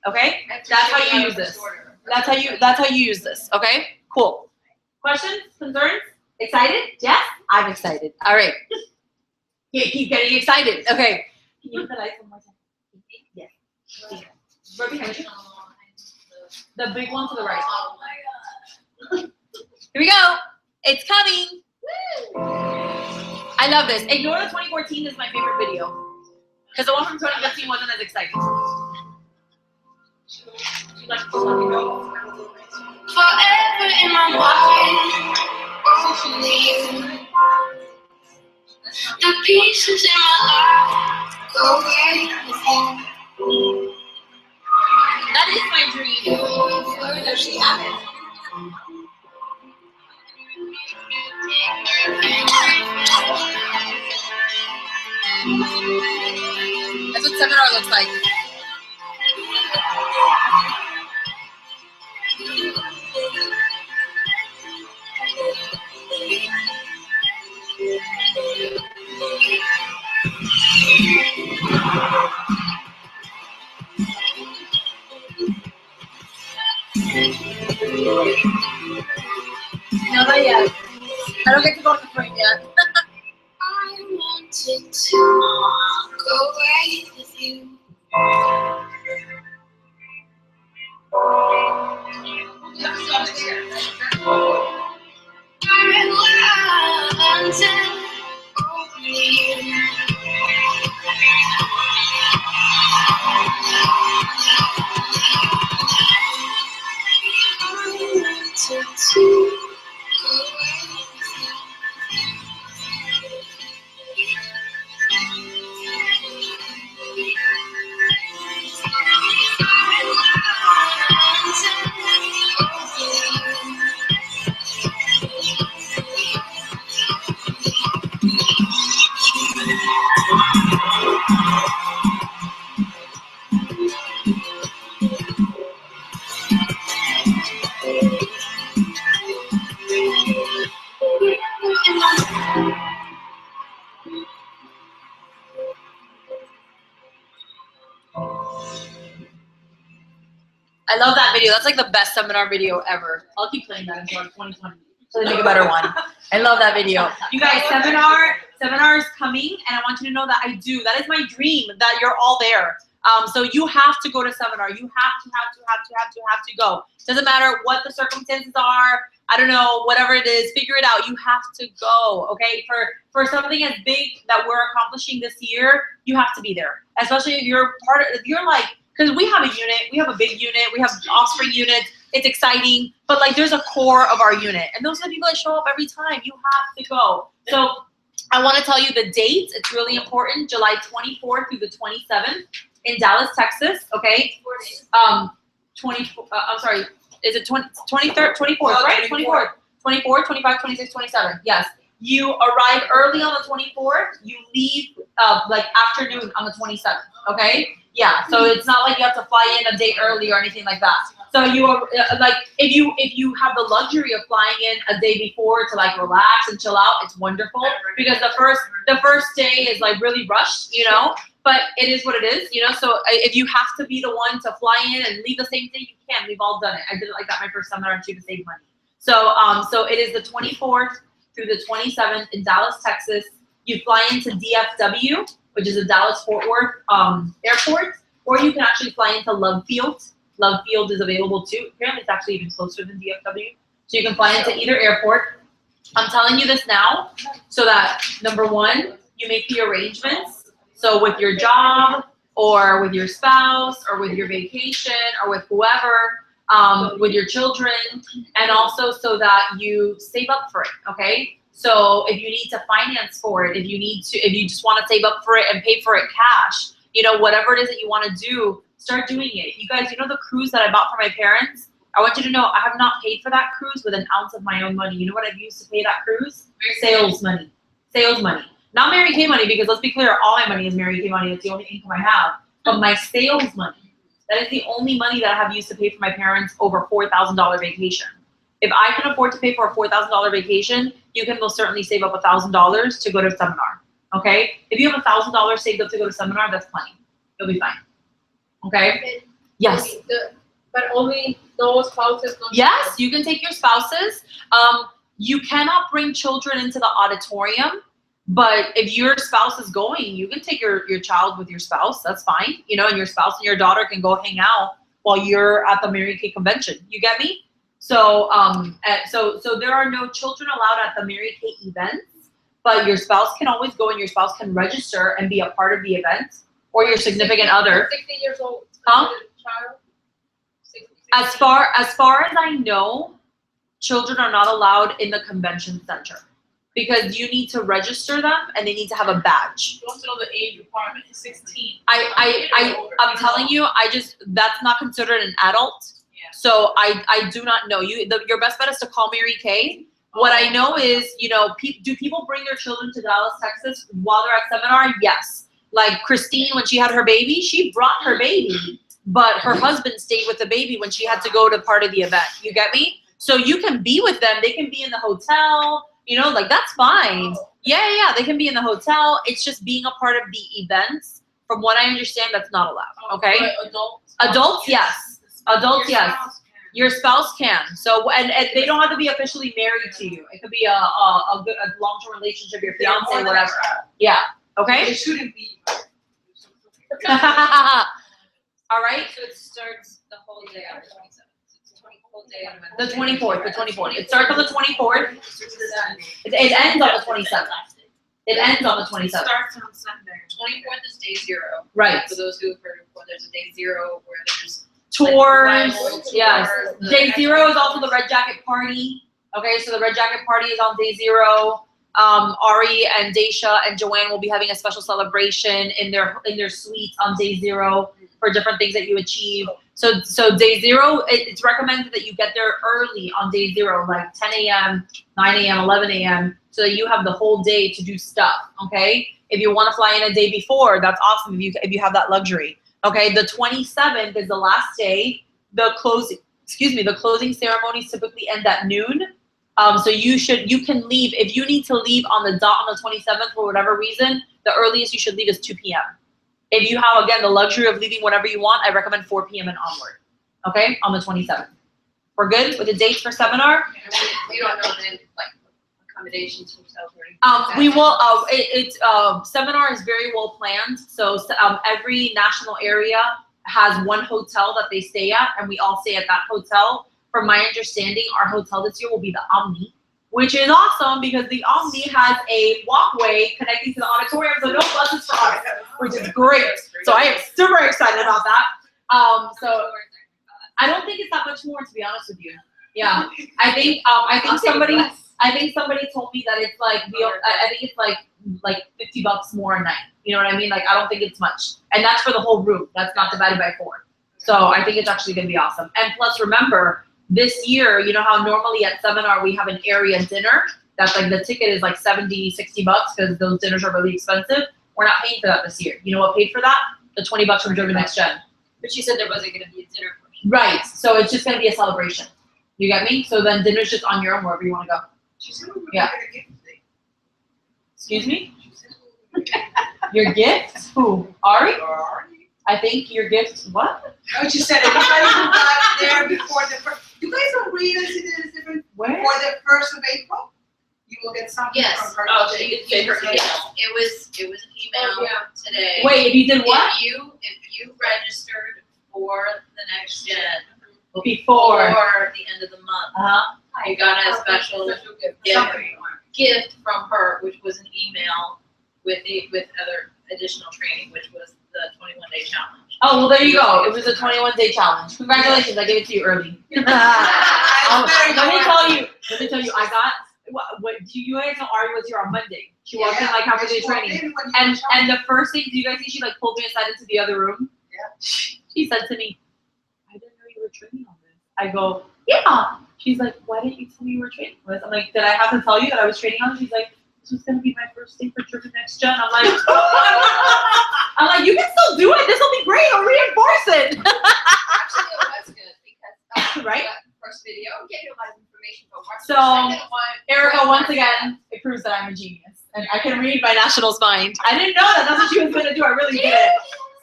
Okay? That's how you use this. That's how you use this. Okay? Cool. Questions? Concerns? Excited? Yes? I'm excited. All right. Keep getting excited. Okay. Can you hit the lights one more time? Yes. Right behind you. The big one to the right. Oh my god. Here we go. It's coming. I love this. Ignore the 2014 is my favorite video. Because the one from 2015 wasn't as exciting. She'd like to let me go. Forever in my mind, only you. The pieces in my life go away with you. That is my dream. Where does she have it? That's what seminar looks like. No, not yet. I don't get to go on the frame yet. I wanted to go away with you. I wanted only you. I wanted to go away with you. I love that video. That's like the best seminar video ever. I'll keep playing that until 2020. So they make a better one. I love that video. You guys, seminar is coming, and I want you to know that I do. That is my dream, that you're all there. So you have to go to seminar. You have to go. Doesn't matter what the circumstances are. I don't know, whatever it is, figure it out. You have to go, okay? For something as big that we're accomplishing this year, you have to be there. Especially if you're if you're like, because we have a unit, we have a big unit, we have offspring units, it's exciting, but like there's a core of our unit. And those are the people that show up every time. You have to go. So I want to tell you the dates. It's really important. July 24th through the 27th in Dallas, Texas, okay? I'm sorry, is it 23rd, 24th, right? 24th, 24th, 25, 26, 27. Yes. You arrive early on the 24th. You leave like afternoon on the 27th, okay? Yeah, so it's not like you have to fly in a day early or anything like that. So you are like, if you have the luxury of flying in a day before to like relax and chill out, it's wonderful, because the first day is like really rushed, you know. But it is what it is, you know. So if you have to be the one to fly in and leave the same day, you can. We've all done it. I did it like that my first seminar too, to save money. So so it is the 24th through the 27th in Dallas, Texas. You fly into DFW, which is the Dallas-Fort Worth airport, or you can actually fly into Love Field. Love Field is available too. Apparently it's actually even closer than DFW. So you can fly into either airport. I'm telling you this now so that, number one, you make the arrangements. So with your job, or with your spouse, or with your vacation, or with whoever, with your children, and also so that you save up for it, okay? So if you need to finance for it, if you just want to save up for it and pay for it cash, you know, whatever it is that you want to do, start doing it. You guys, you know the cruise that I bought for my parents? I want you to know I have not paid for that cruise with an ounce of my own money. You know what I've used to pay that cruise? Sales money. Sales money. Not Mary Kay money, because let's be clear, all my money is Mary Kay money. It's the only income I have. But my sales money That is the only money that I have used to pay for my parents over $4,000 vacation. If I can afford to pay for a $4,000 vacation, you can most certainly save up $1,000 to go to a seminar. Okay? If you have $1,000 saved up to go to seminar, that's plenty. You'll be fine. Okay? Yes. But only those spouses. Yes, you can take your spouses. You cannot bring children into the auditorium, but if your spouse is going, you can take your child with your spouse. That's fine. You know, and your spouse and your daughter can go hang out while you're at the Mary Kay convention. You get me? So, so there are no children allowed at the Mary Kay events, but your spouse can always go and your spouse can register and be a part of the event, or your significant other. 16 years old. Huh? Child. As far as I know, children are not allowed in the convention center because you need to register them and they need to have a badge. You also know the age requirement is 16. I'm telling you, that's not considered an adult. Yeah. So I do not know. Your best bet is to call Mary Kay. What I know is, you know, do people bring their children to Dallas, Texas while they're at seminar? Yes. Like Christine, when she had her baby, she brought her baby, but her husband stayed with the baby when she had to go to part of the event. You get me? So you can be with them. They can be in the hotel, you know, like that's fine. Yeah, they can be in the hotel. It's just being a part of the events. From what I understand, that's not allowed. Okay. Adults, yes. Adults, yes. Your spouse can. So, and they don't have to be officially married to you. It could be a long-term relationship, your fiance, whatever. Yeah. Okay. It shouldn't be. All right. So it starts the whole day on the 27th. It's the whole day on The 24th. It starts on the 24th. It ends on the 27th. It ends on the 27th. Starts on Sunday. 24th is day 0. Right. For those who have heard before, there's a day 0 where there's Tours. tours, Yes. the Day 0 is also the Red Jacket Party. Okay, so the Red Jacket Party is on day 0. Ari and Daisha and Joanne will be having a special celebration in their suite on day 0 for different things that you achieve. So day 0, it's recommended that you get there early on day 0, like 10 a.m., 9 a.m., 11 a.m., so that you have the whole day to do stuff. Okay, if you want to fly in a day before, that's awesome. If you have that luxury. Okay, the 27th is the last day. The closing ceremonies typically end at noon. So you can leave if you need to leave on the dot on the 27th for whatever reason. The earliest you should leave is 2 p.m. If you have again the luxury of leaving whenever you want, I recommend 4 p.m. and onward. Okay, on the 27th. We're good with the dates for seminar. We don't know then like accommodations, hotels, or anything. We will. Seminar is very well planned. So every national area has one hotel that they stay at, and we all stay at that hotel. From my understanding, our hotel this year will be the Omni, which is awesome because the Omni has a walkway connecting to the auditorium, so no buses for us, which is great. So I am super excited about that. So I don't think it's that much more, to be honest with you. Yeah, I think somebody told me that it's like I think it's like $50 more a night. You know what I mean? Like I don't think it's much, and that's for the whole room. That's not divided by 4. So I think it's actually gonna be awesome. And plus, remember this year, you know how normally at seminar we have an area dinner. That's like the ticket is like $60 because those dinners are really expensive. We're not paying for that this year. You know what paid for that? The $20 from German Next Gen. But she said there wasn't going to be a dinner portion. Right. So it's just gonna be a celebration. You get me? So then dinner's just on your own wherever you want to go. Yeah. Excuse me? Your gift? Who? Ari? I think your gift, what? No, she said everybody who got there before the first. You guys don't read us it is different. Where? Before the 1st of April, you will get something Yes. from her. Oh, she could say her email. It was an email today. Wait, if you did what? If you registered for the Next Gen Before. the end of the month, you got a special gift from her, which was an email with other additional training, which was the 21-day challenge. Oh, well, there you go. It was a 21-day challenge. Congratulations, I gave it to you early. Let me tell you, I got, what you guys know Ari was here on Monday. She walked in like half a day training. And the first thing, do you guys see she like pulled me aside into the other room? Yeah. She said to me, I didn't know you were training on this. I go, yeah. She's like, why didn't you tell me you were training on this? I'm like, did I have to tell you that I was training on it? She's like, this was gonna be my first day for German Next Gen. I'm like, you can still do it. This will be great. I'll reinforce it. Erica, once again, it proves that I'm a genius. And I can read my national's mind. I didn't know that. That's what she was going to do. I really did.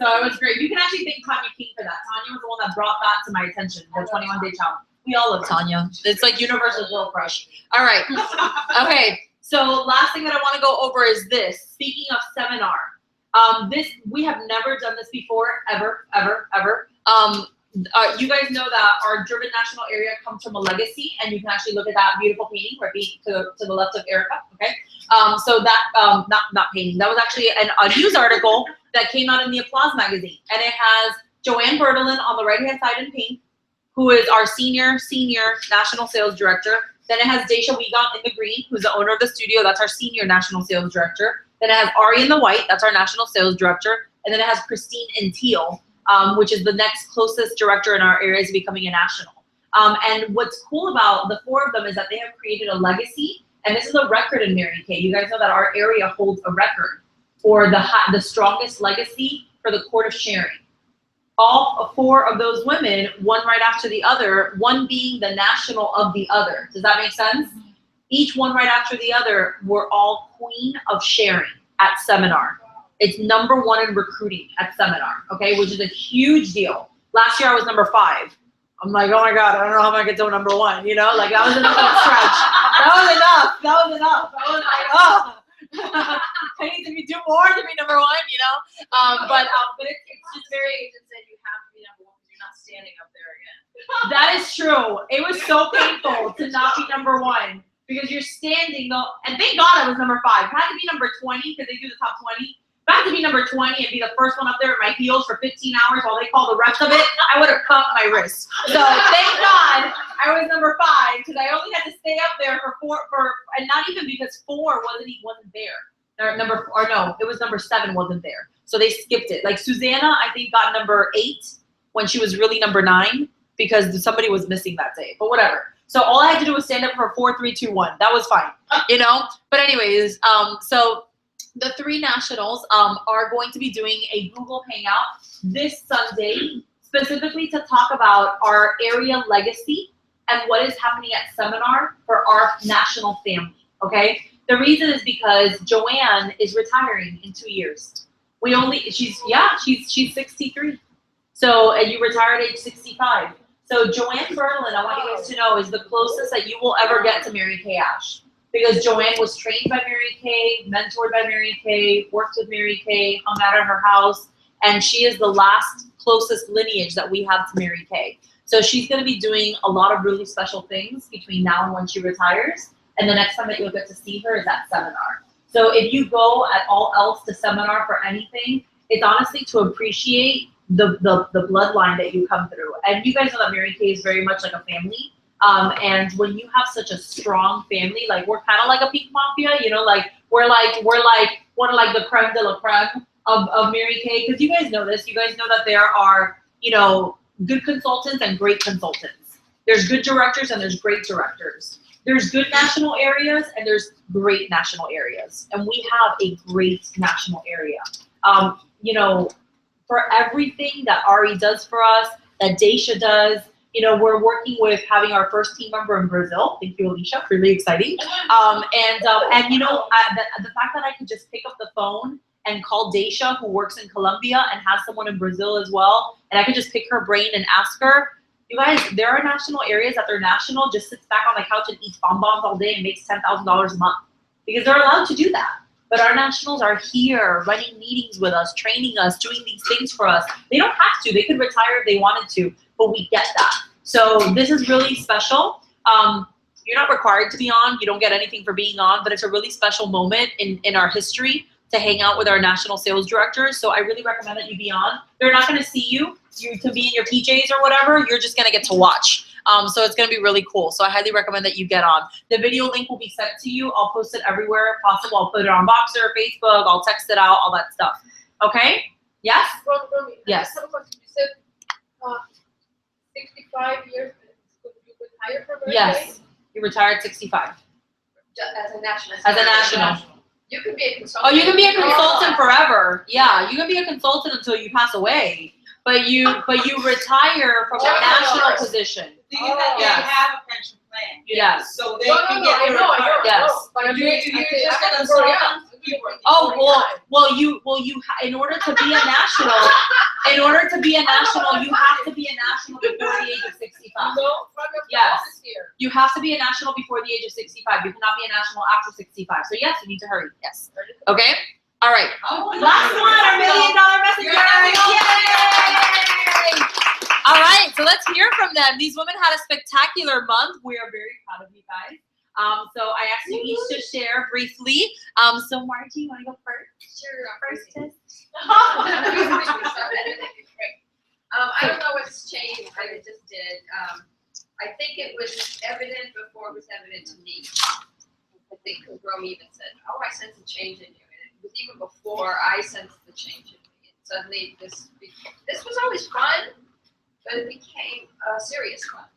So it was great. You can actually thank Tanya King for that. Tanya was the one that brought that to my attention, the 21-day challenge. We all love Tanya. It's like universal girl crush. All right. Okay. So last thing that I want to go over is this. Speaking of seminar, we have never done this before, ever. You guys know that our Durban National Area comes from a legacy, and you can actually look at that beautiful painting right to the left of Erica. Okay. So that not painting. That was actually a news article that came out in the Applause magazine, and it has Joanne Bertolin on the right hand side in pink, who is our senior national sales director. Then it has Daisha Wiegand in the green, who's the owner of the studio. That's our senior national sales director. Then it has Ari in the white. That's our national sales director. And then it has Christine in teal, which is the next closest director in our area to becoming a national. And what's cool about the four of them is that they have created a legacy. And this is a record in Mary Kay. You guys know that our area holds a record for the strongest legacy for the Court of Sharing. All four of those women, one right after the other, one being the national of the other. Does that make sense? Each one right after the other were all queen of sharing at seminar. It's #1 in recruiting at seminar, okay, which is a huge deal. Last year I was #5. I'm like, oh my God, I don't know how I'm gonna get to #1, you know? Like that was enough of a stretch. That was enough. I was like, oh. I need to do more to be #1, you know? But it's just very, said you have to be #1 because you're not standing up there again. that is true. It was so painful to not be #1 because you're standing though, and thank God I was #5. I had to be #20 because they do the top 20. If I had to be #20 and be the first one up there in my heels for 15 hours while they call the rest of it, I would have cut my wrist. So thank God I was #5 because I only had to stay up there and not even because 4 wasn't there. It was #7 wasn't there. So they skipped it. Like Susanna, I think got #8 when she was really #9 because somebody was missing that day. But whatever. So all I had to do was stand up for 4, 3, 2, 1. That was fine, you know. But anyways, so the 3 nationals are going to be doing a Google Hangout this Sunday, specifically to talk about our area legacy and what is happening at seminar for our national family. Okay. The reason is because Joanne is retiring in 2 years. She's 63. So, and you retired at age 65. So Joanne Berlin, I want you guys to know, is the closest that you will ever get to Mary Kay Ash. Because Joanne was trained by Mary Kay, mentored by Mary Kay, worked with Mary Kay, hung out at her house, and she is the last closest lineage that we have to Mary Kay. So she's going to be doing a lot of really special things between now and when she retires. And the next time that you'll get to see her is at seminar. So if you go at all else to seminar for anything, it's honestly to appreciate the bloodline that you come through. And you guys know that Mary Kay is very much like a family. And when you have such a strong family, like we're kind of like a pink mafia, you know, like we're like one of like the creme de la creme of Mary Kay. Because you guys know this. You guys know that there are, you know, good consultants and great consultants. There's good directors and there's great directors. There's good national areas and there's great national areas. And we have a great national area. You know, for everything that Ari does for us, that Daisha does, you know, we're working with having our first team member in Brazil. Thank you, Alicia. Really exciting. And you know, the fact that I could just pick up the phone and call Daisha, who works in Colombia and has someone in Brazil as well, and I could just pick her brain and ask her, you guys, there are national areas that they're national, just sits back on the couch and eats bonbons all day and makes $10,000 a month because they're allowed to do that. But our nationals are here running meetings with us, training us, doing these things for us. They don't have to. They could retire if they wanted to, but we get that. So this is really special. You're not required to be on. You don't get anything for being on, but it's a really special moment in our history to hang out with our national sales directors. So I really recommend that you be on. They're not going to see you. You can be in your PJs or whatever. You're just going to get to watch. So it's going to be really cool. So I highly recommend that you get on. The video link will be sent to you. I'll post it everywhere possible. I'll put it on Boxer, Facebook. I'll text it out, all that stuff. Okay? Yes? Romy, Yes. I have a question. You said 65 years, you retire from Mary Kay? Yes. You retired at 65. As a national. As a national. You can be a consultant. Oh, you can be a consultant forever. Yeah, you can be a consultant until you pass away. But you retire from a national position. Do you have, Yes. have a pension plan. Yes. So they No, can no, get I their know, card. Yes. But I You- mean, you're I say, just I gonna have to go, sell yeah. them? In order to be a national, you have to be a national before the age of 65. No, from your Yes. office here. You have to be a national before the age of 65. You cannot be a national after 65. So yes, you need to hurry. Yes. Okay. All right. Last one, our $1 million messenger. Yay! All right. So let's hear from them. These women had a spectacular month. We are very proud of you guys. So I asked you each to share briefly. So Margie, you want to go first? Sure. First is. I don't know what's changed, but it just did. I think it was evident before it was evident to me. I think Rome even said, "Oh, I sense a change in you," and it was even before I sensed the change in me. And suddenly, this was always fun, but it became serious fun.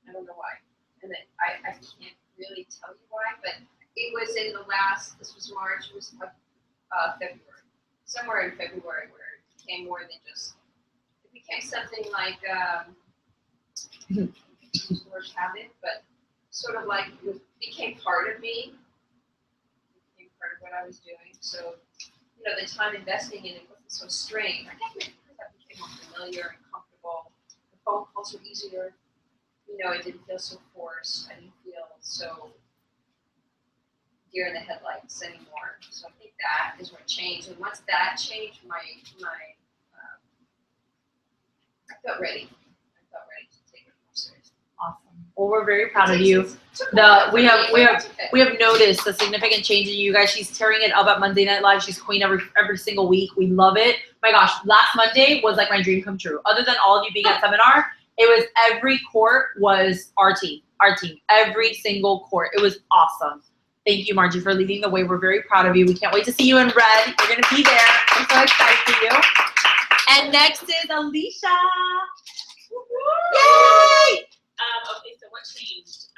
I don't know why, and I can't really tell you why, but it was in the last. This was March. It was February, somewhere in February, where it became more than just. It became something like more habit, but sort of like it became part of me. It became part of what I was doing. So, the time investing in it wasn't so strained. I think because I became more familiar and comfortable. The phone calls were easier. It didn't feel so forced. I didn't feel so deer in the headlights anymore. So I think that is what changed. And once that changed, my I felt ready. I felt ready to take it more seriously. Awesome. Well, we're very proud of you. We have noticed a significant change in you guys. She's tearing it up at Monday Night Live. She's queen every single week. We love it. My gosh, last Monday was like my dream come true. Other than all of you being at seminar, it was every court was our team. Every single court. It was awesome. Thank you, Margie, for leading the way. We're very proud of you. We can't wait to see you in red. You're gonna be there. I'm so excited for you. And next is Alicia. Yay! Okay, so what changed?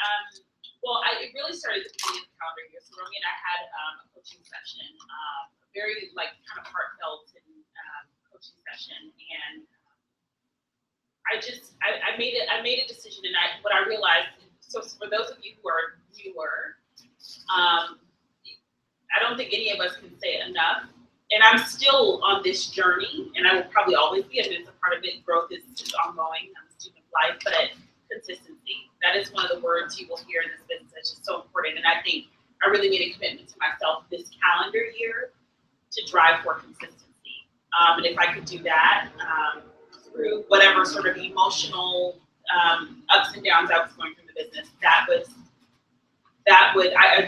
Well, it really started at the beginning of the calendar year. So Romy and I had a coaching session, very kind of heartfelt and coaching session, and I made a decision, and what I realized. So for those of you who are newer, I don't think any of us can say it enough. And I'm still on this journey, and I will probably always be. I mean, it's a part of it. Growth is ongoing. I'm a student of life, but consistency. That is one of the words you will hear in this business. It's just so important. And I think I really made a commitment to myself this calendar year to drive for consistency. And if I could do that through whatever sort of emotional ups and downs I was going through the business,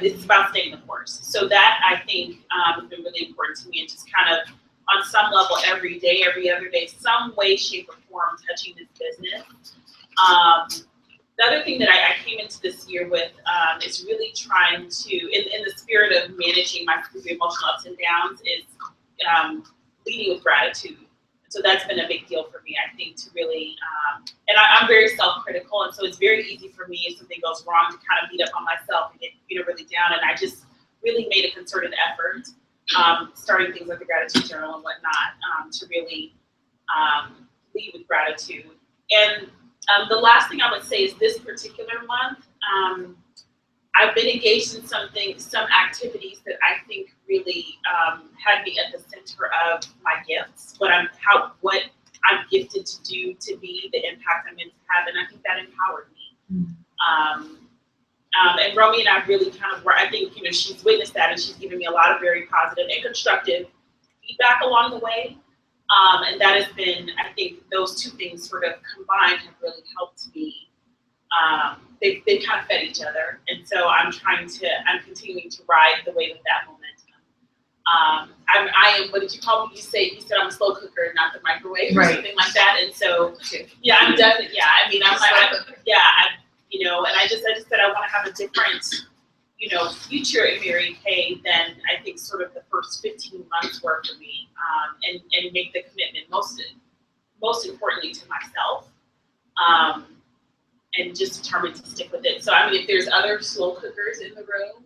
it's about staying the course. So that, I think, has been really important to me, and just kind of on some level every day, every other day, some way, shape, or form touching this business. The other thing that I came into this year with is really trying to, in the spirit of managing my emotional ups and downs, is leading with gratitude. So that's been a big deal for me, I think, to really, and I'm very self-critical, and so it's very easy for me if something goes wrong to kind of beat up on myself and get really down, and I just really made a concerted effort, starting things like the gratitude journal and whatnot, to really lead with gratitude. And the last thing I would say is this particular month, I've been engaged in some activities that I think really had me at the center of my gifts, what I'm gifted to do, to be, the impact I'm meant to have, and I think that empowered me. And Romy and I really kind of were, I think, she's witnessed that, and she's given me a lot of very positive and constructive feedback along the way. And that has been, I think, those two things sort of combined have really helped me. They kind of fed each other, and so I'm continuing to ride the wave of that momentum. I am, what did you call me? You said I'm a slow cooker, not the microwave, or something like that. And so, yeah, I'm definitely, I mean, and I just said I want to have a different, future at Mary Kay than I think sort of the first 15 months were for me, and make the commitment most importantly to myself. And just determined to stick with it. So, I mean, if there's other slow cookers in the room,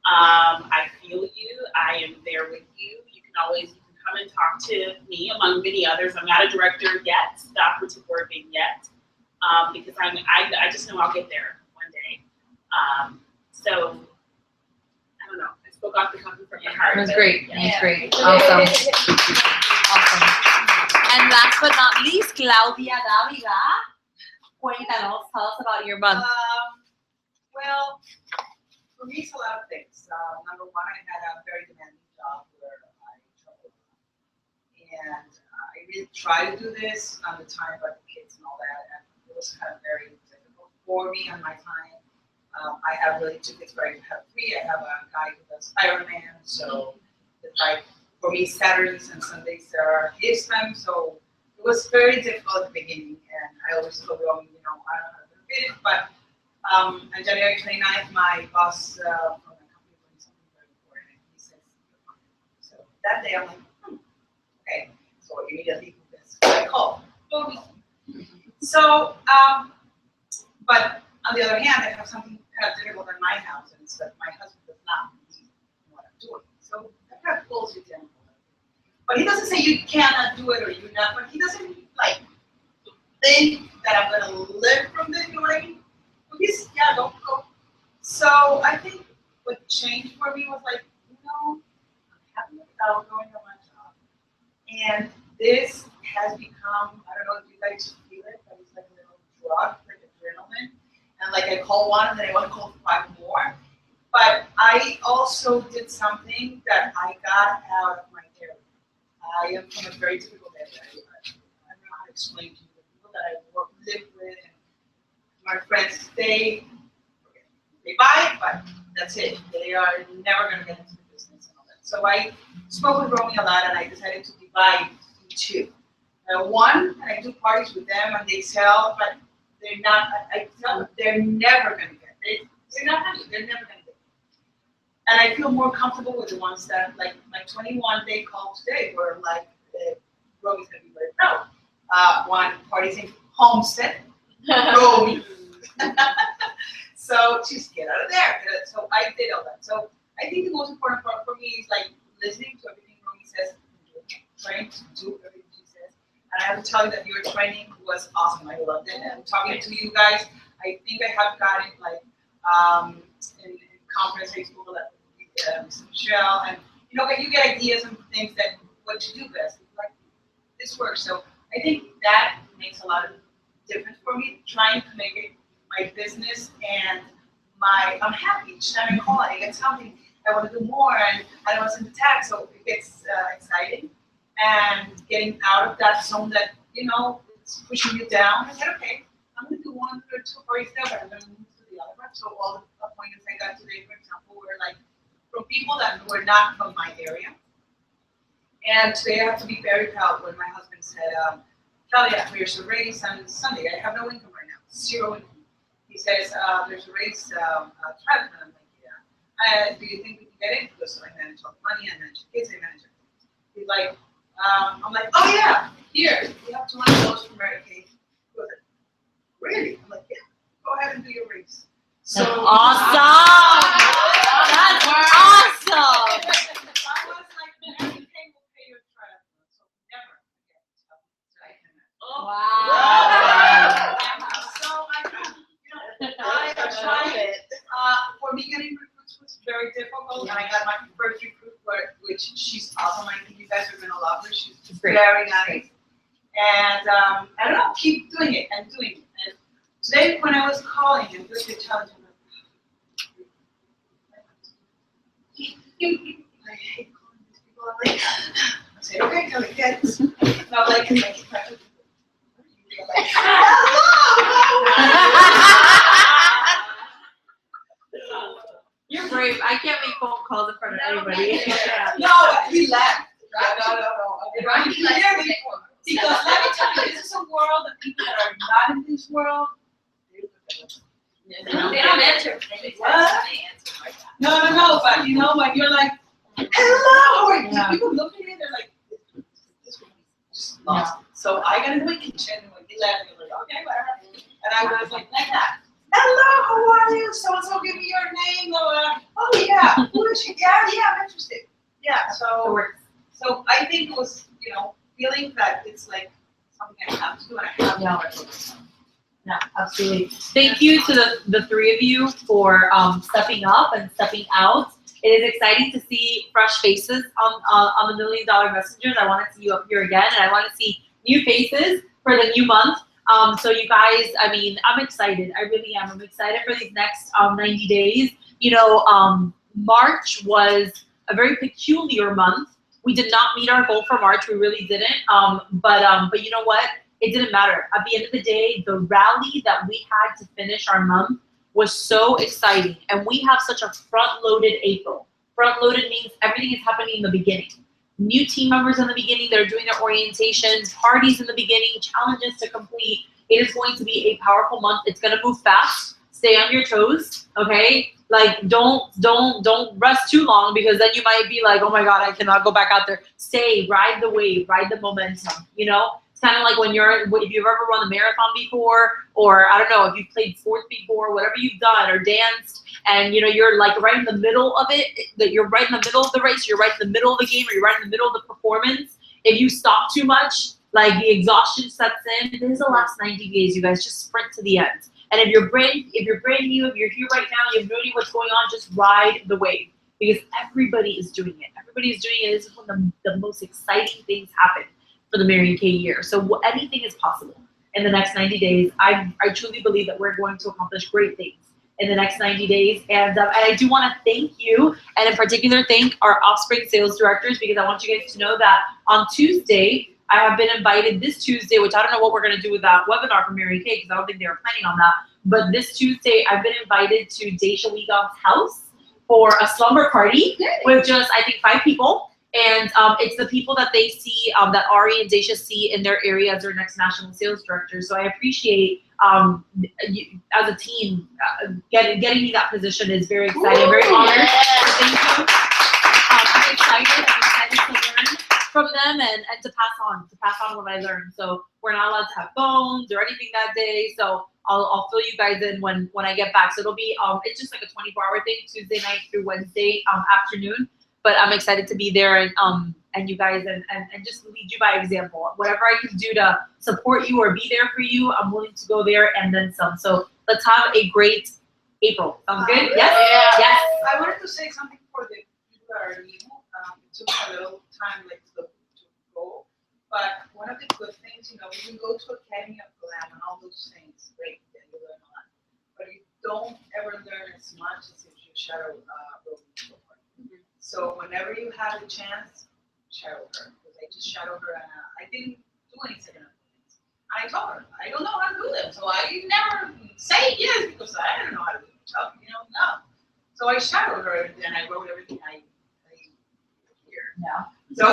I feel you. I am there with you. You can come and talk to me, among many others. I'm not a director yet, the operative word being yet, because I just know I'll get there one day. So I don't know. I spoke off the cuff and from the heart. It was but great. yeah. It was great. Awesome. Awesome. And last but not least, Claudia Davila. Cuéntanos, tell us about your month. Well, for me, it's a lot of things. Number one, I had a very demanding job where I traveled a lot. And I really tried to do this on the time, but the kids and all that, and it was kind of very difficult for me on my time. I have really two kids, but I have three. I have a guy who does Ironman, so it's like, for me, Saturdays and Sundays are his time, so it was very difficult at the beginning, and I always told Romy, I don't know how to fit it, but on January 29th, my boss from the company told me something very important, and he says, so that day I'm like, okay, so immediately I called. So, but on the other hand, I have something kind of difficult in my house, and it's that my husband does not believe in what I'm doing. So that kind of pulls you down. But he doesn't say you cannot do it or you're not, but he doesn't like think that I'm gonna live from this, you know what I mean? But he's, yeah, don't go. So I think what changed for me was like, I'm happy without going on my job. And this has become, I don't know if you guys feel it, but it's like a little drug, like adrenaline. And like I call one and then I want to call 5 more. But I also did something that I got out of my area. I am from a very difficult area. I don't know how to explain to you. The people that I live with and my friends, they buy it, but that's it. They are never going to get into the business and all that. So I spoke with Romy a lot and I decided to divide in 2. One, and I do parties with them and they sell, but they're not, I tell them, they're never going to get it. They're not happy. They're never going to get it. And I feel more comfortable with the ones that, like my 21-day call today, where like Romy's gonna be very proud. One party's in Homestead, Romy. So just get out of there. So I did all that. So I think the most important part for me is like listening to everything Romy says, trying to do everything she says. And I have to tell you that your training was awesome. I loved it. And talking to you guys, I think I have gotten like in conference, I spoke about Michelle, and but you get ideas and things that what to do best. Like this works, so I think that makes a lot of difference for me. Trying to make it my business and I'm happy each time I call. I get something I want to do more, and I don't want to send the tag, so it gets exciting. And getting out of that zone that it's pushing you down. I said, okay, I'm going to do 1 or 2 parties there, but I'm going to move to the other one. So all the appointments I got today, for example, were like from people that were not from my area. And today I have to be very proud when my husband said, Claudia, there's a race on Sunday. I have no income right now, 0 income. He says, there's a race triathlon. I'm like, yeah. Do you think we can get it? Because I manage all the money, I manage the kids, I manage everything. He's like, I'm like, oh yeah, here, you have $200 for Mary Kay. He goes, really? I'm like, yeah, go ahead and do your race. So Awesome! That's awesome! I was like, Mary Kay will pay your triathlon, so never forget Wow! So I tried it. For me, getting recruits was very difficult, and I got my first recruit, which she's awesome. I think you guys are gonna love her. She's very nice, and I don't know, keep doing it and doing it. And today, when I was calling and doing the challenge, I hate calling these people. I'm like, I said, okay, can we get this? And I'm like, can I keep practicing? Like, You're brave. I can't make phone calls in front of anybody. no, he laughed. No. Right? He laughed because let me tell you, this is a world of people that are not in this world. They don't answer. What? No, but when you're like, hello, how are you? People look at you, they're like, this one is just lost. So I got into my kitchen, and when he left, he was like, okay, whatever. And I was like that. Hello, how are you? So give me your name. Oh yeah, who is she? Yeah, I'm interested. Yeah, so I think it was, feeling that it's like something I have to do and I have to do it. Yeah, absolutely. Thank you to the three of you for stepping up and stepping out. It is exciting to see fresh faces on the $1 Million Messengers. I want to see you up here again, and I want to see new faces for the new month. So you guys, I mean, I'm excited. I really am. I'm excited for these next 90 days. You know, March was a very peculiar month. We did not meet our goal for March. We really didn't. But you know what? It didn't matter. At the end of the day, the rally that we had to finish our month was so exciting. And we have such a front-loaded April. Front-loaded means everything is happening in the beginning. New team members in the beginning that are doing their orientations, parties in the beginning, challenges to complete. It is going to be a powerful month. It's going to move fast. Stay on your toes, okay? Like, don't rest too long, because then you might be like, oh my God, I cannot go back out there. Stay, ride the wave, ride the momentum, you know? Kind of like if you've ever run a marathon before, or I don't know, if you've played sports before, whatever you've done or danced, and you know, you're like right in the middle of it, that you're right in the middle of the race, you're right in the middle of the game, or you're right in the middle of the performance. If you stop too much, like the exhaustion sets in. This is the last 90 days, you guys. Just sprint to the end. And if you're brand new, if you're here right now, you have no idea what's going on, just ride the wave, because everybody is doing it. Everybody is doing it. This is when the most exciting things happen for the Marion K year. So anything is possible in the next 90 days. I truly believe that we're going to accomplish great things in the next 90 days. And I do want to thank you, and in particular thank our Offspring sales directors, because I want you guys to know that on Tuesday, I have been invited this Tuesday, which I don't know what we're going to do with that webinar for Marion K, because I don't think they were planning on that. But this Tuesday, I've been invited to Daisha Wiegand's house for a slumber party with just, I think, 5 people. And it's the people that they see, that Ari and Daisha see in their area as their next national sales director. So I appreciate, you, as a team, getting me that position is very exciting. I'm very honored. Thank you. I'm excited to learn from them and to pass on what I learned. So we're not allowed to have phones or anything that day. So I'll fill you guys in when I get back. So it'll be, it's just like a 24-hour thing, Tuesday night through Wednesday afternoon. But I'm excited to be there and you guys and just lead you by example. Whatever I can do to support you or be there for you, I'm willing to go there and then some. So let's have a great April. Sounds good? Yes? Yeah. Yes. I wanted to say something for the people that are new. It took a little time to go. But one of the good things, you know, you can go to Academy of Glam and all those things. Great, yeah, you learn a lot. But you don't ever learn as much as if you shadow Rosie before. So whenever you have a chance, shadow her. Because I just shadowed her and I didn't do any second appointments. I told her, I don't know how to do them. So I never say yes because I don't know how to do the job, you know, no. So I shadowed her and I wrote everything I hear. Yeah. So,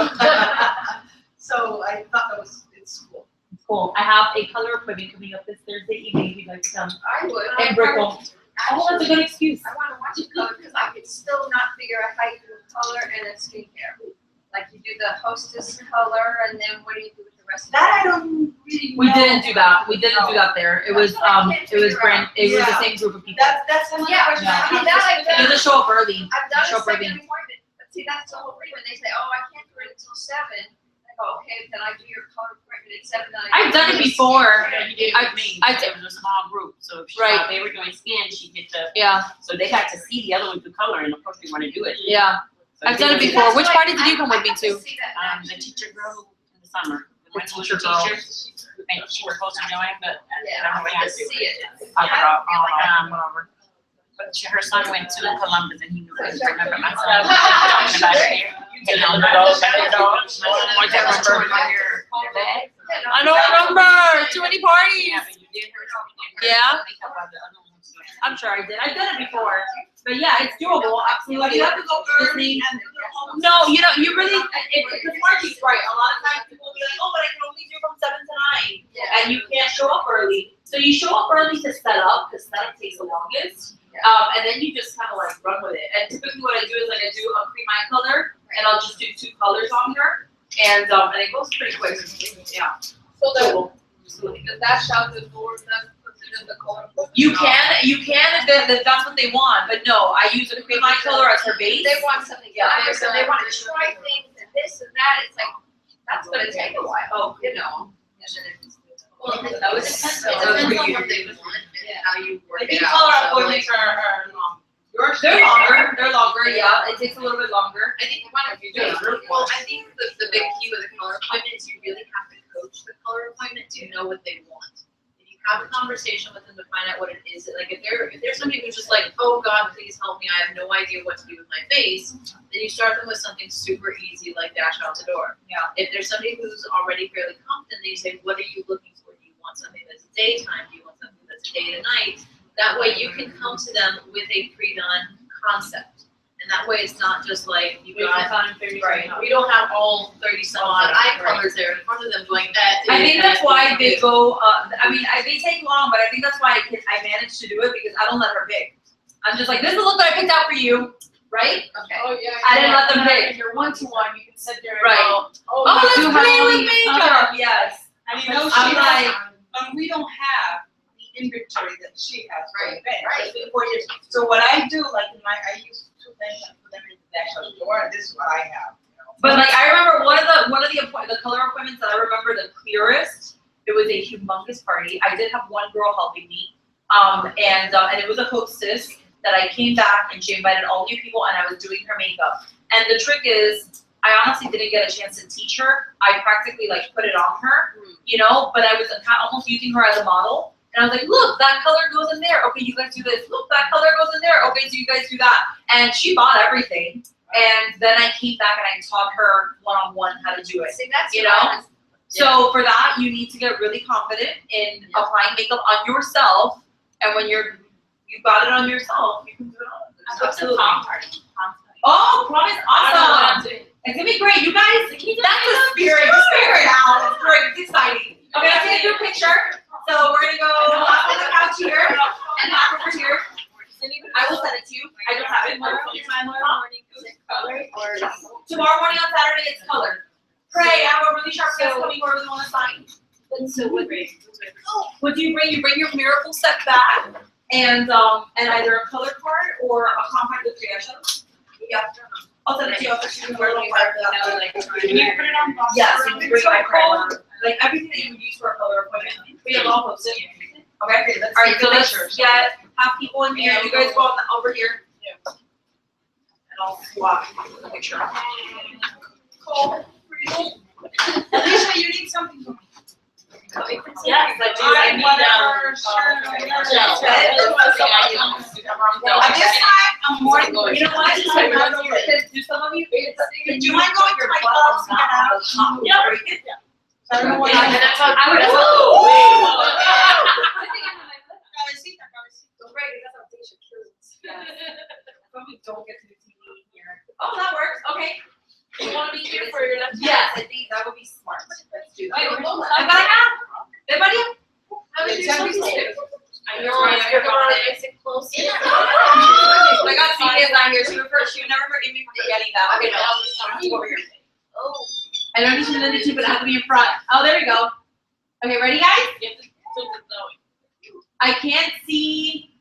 so I thought it's cool. Cool. I have a color appointment coming up this Thursday evening if you'd like to come. I would. And Brickell. Oh, that's a good excuse. I want to watch it color because I can still not figure out how you do a color and a skincare. Like you do the hostess color, and then what do you do with the rest of That I don't really know. We didn't do that. We didn't do that there. It was it was the same group of people. That's another Yeah, question. I mean, that I've You done. have to show up early. I've done Show a up early. second appointment, but see, that's the whole thing. When they say, oh, I can't do it until 7, I go, okay, then I do your color appointment at 7. I've done it before. You did I- with me. I It was a small group, so if she Right. thought they were doing skin, she get to. Yeah, So they got to see the other ones do color, and of course they want to do it. yeah. So I've done it they- before. Which party did you come with me to? The teacher girl in the summer. The One was teacher the girl. teacher. Maybe she was supposed to know it, but Yeah, I I have don't to see it. I forgot. whatever. But her son went to Columbus and he knew I remember my son talking about it. You know, I don't remember. Too many parties. Yeah. I'm sure I did. I've done it before. But yeah, it's doable. Absolutely. You have to go early Listening. and do the whole. No, you know, you really, because Margie's right. A lot of times people will be like, oh, but I can only do from 7 to 9. Yeah. And you can't show up early. So you show up early to set up, because setup takes the longest. And then you just kind of like run with it. And typically what I do is like I do a cream eye color, and I'll just do 2 colors on her. And it goes pretty quick. Yeah. So the dash out the door, that's considered the color. You can if that's what they want. But no, I use a cream eye color as her base. They want something else, and they want to try things and this and that. It's like, that's gonna take a while. Oh, You know. Well, it depends That was on really what they want and how you work I it think out. color So, appointments are long. Yours They're longer, yeah, it takes a little bit longer. I think one of you do. Well, I think the big key with a color appointment is you really have to coach the color appointment to know what they want. If you have a conversation with them to find out what it is, like if there's somebody who's just like, oh God, please help me, I have no idea what to do with my face, then you start them with something super easy like dash out the door. Yeah. If there's somebody who's already fairly confident, they say, what are you looking for? Do you want something that's daytime? Do you want something that's a day to night? That way you can come to them with a pre-done concept. And that way it's not just like you got, right, we don't have all 30 some odd eye colors there in front of them going, I think that's why they go, they take long, but I think that's why I managed to do it because I don't let her pick. I'm just like, this is the look that I picked out for you, right? Okay. Oh, yeah. I didn't let them pick. If you're one-to-one, you can sit there and Right. go, Oh, you let's do have play all with these makeup, yes. And you know, I'm she like, has, we don't have the inventory that she has for Right, events. right. It's been 4 years. So what I do, like I use 2 things and put them in the dash of the door, and this is what I have. You know. But like I remember one of the color appointments that I remember the clearest. It was a humongous party. I did have one girl helping me, and it was a hostess that I came back and she invited all new people and I was doing her makeup. And the trick is, I honestly didn't get a chance to teach her. I practically like put it on her, you know. But I was almost using her as a model. And I was like, look, that color goes in there. Okay, you guys do this. Look, that color goes in there. Okay, so you guys do that. And she bought everything. And then I came back and I taught her one-on-one how to do it. See, that's You what I know? was- So for that, you need to get really confident in applying makeup on yourself. And when you've got it on yourself, you can do it on. Absolutely. Oh, prom is awesome. It's gonna be great. You guys, that's the spirit. Just figure it out. It's great. It's exciting. Okay, let's take a group picture. So we're gonna go half on the couch here and half over here. I will send it to you. I don't have it. Tomorrow morning on Saturday, it's colored. Pray, I have a really sharp guest coming who I really want to sign. So what? What do you bring? You bring your miracle set back and either a color card or a compact with creations. Yeah. I'll send it to you. I'll send you a little card. Can you put it on box? Yes, you can bring my primer, like everything that you would use for a color appointment. We have all posted. Okay, all right, so let's get half people in here. You guys go on over here. And I'll swap the picture. Cool. Alicia, you need something from me. Yes, I do. I need Whatever, At this time, I'm more. You know what? Do some of you? Do you mind going to my clubs and get out? Yep. I don't know what Yeah, I. that's how I would. Cabecita, cabecita. Probably don't get to the TV here. Oh, that works. Okay. You wanna be here for your left? Yes, I think that would be smart. Let's do that. Wait, hold on. Everybody have? Everybody? How did you Yeah, do yeah. this? I You're nice and close. Oh my God, Celia's not here. She would never forgive me for forgetting that. Okay, no, I'm over here. Oh. I don't need to know the two, but it has to be in front. Oh, there we go. Okay, ready, guys? I can't see.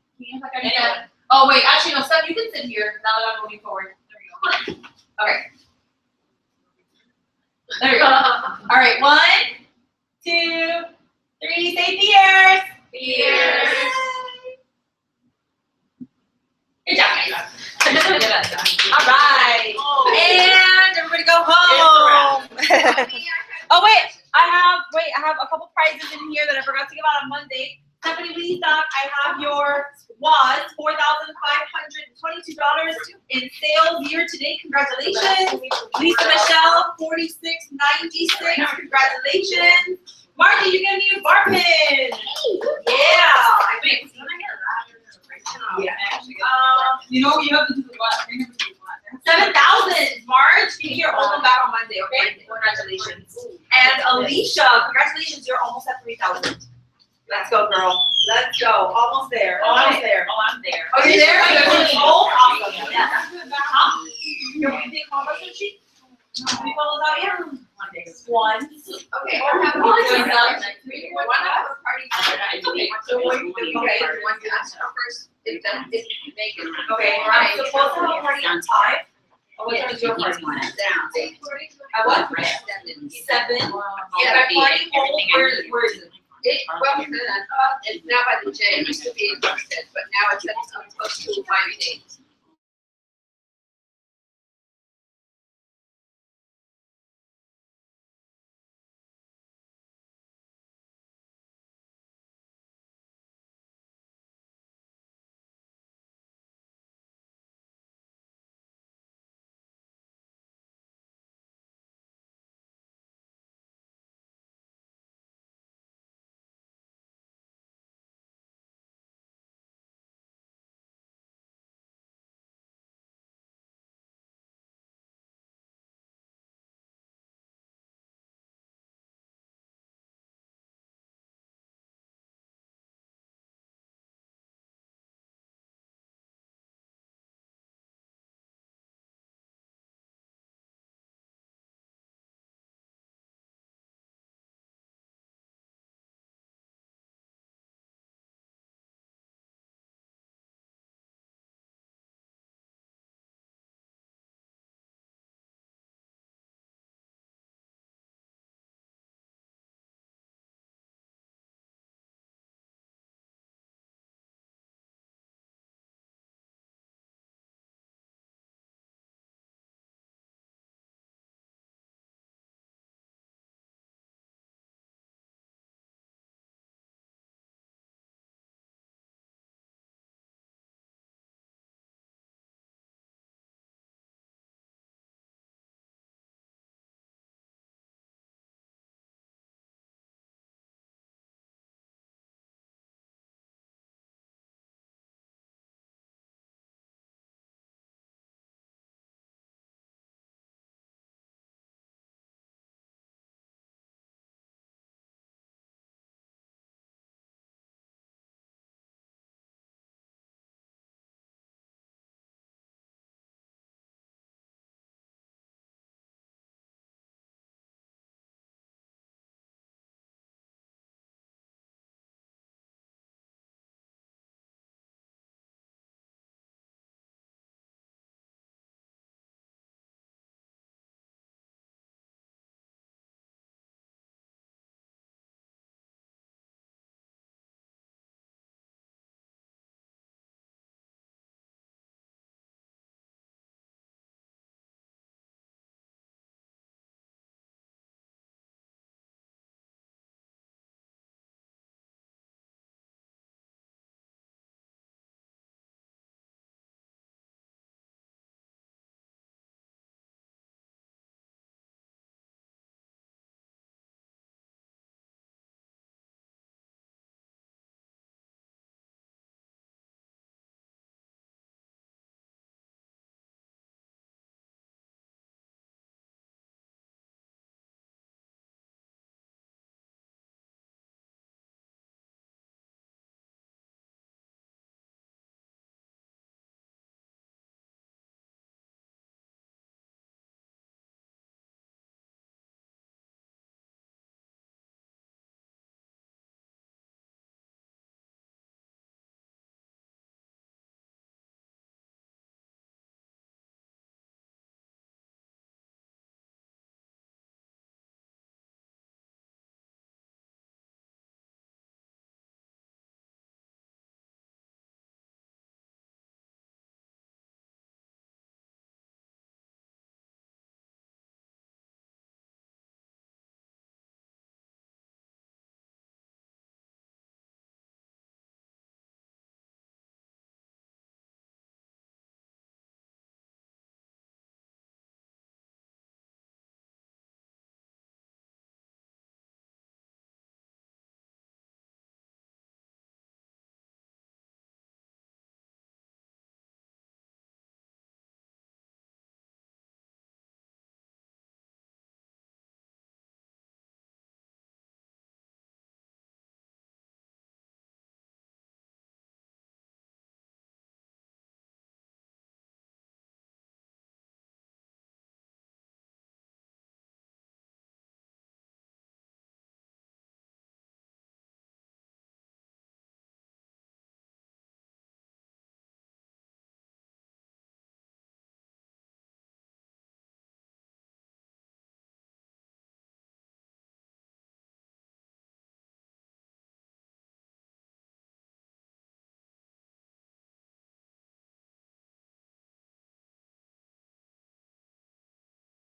Oh wait, actually no, Steph, you can sit here now that I'm moving forward. There we go. Okay. There we go. All right, 1, 2, 3. Say Pierce. Pierce. Good job, guys. All right. And everybody go home. Oh wait, I have a couple prizes in here that I forgot to give out on Monday. Stephanie Lee stock, I have your WAS, $4,522 in sales year to date. Congratulations. Lisa Michelle, $46.96. Congratulations. Marty, you get me a bar pin. Yeah. I think. Yeah. You know, you have to do the what? 7,000, Marge. You get your old one back on Monday, okay? Congratulations. And Alicia, congratulations, you're almost at 3,000. Let's go, girl. Let's go. Almost there. Almost there. Oh, I'm there. Oh, you're there? Oh, awesome. Yeah. Huh? You're going to take home a sheet? How many photos out here? One. Okay, we're having Oh, a it's party. like We want to have a party. So what you do, okay, you want to ask her first, if that, if you make it. Okay, I'm supposed to have a party on 5. Oh, what time is your party? At what? 7. Yeah, Yeah, my party home, where is it? It's now by the J, it used to be in Hempstead, but now it's close to Miami-Dade.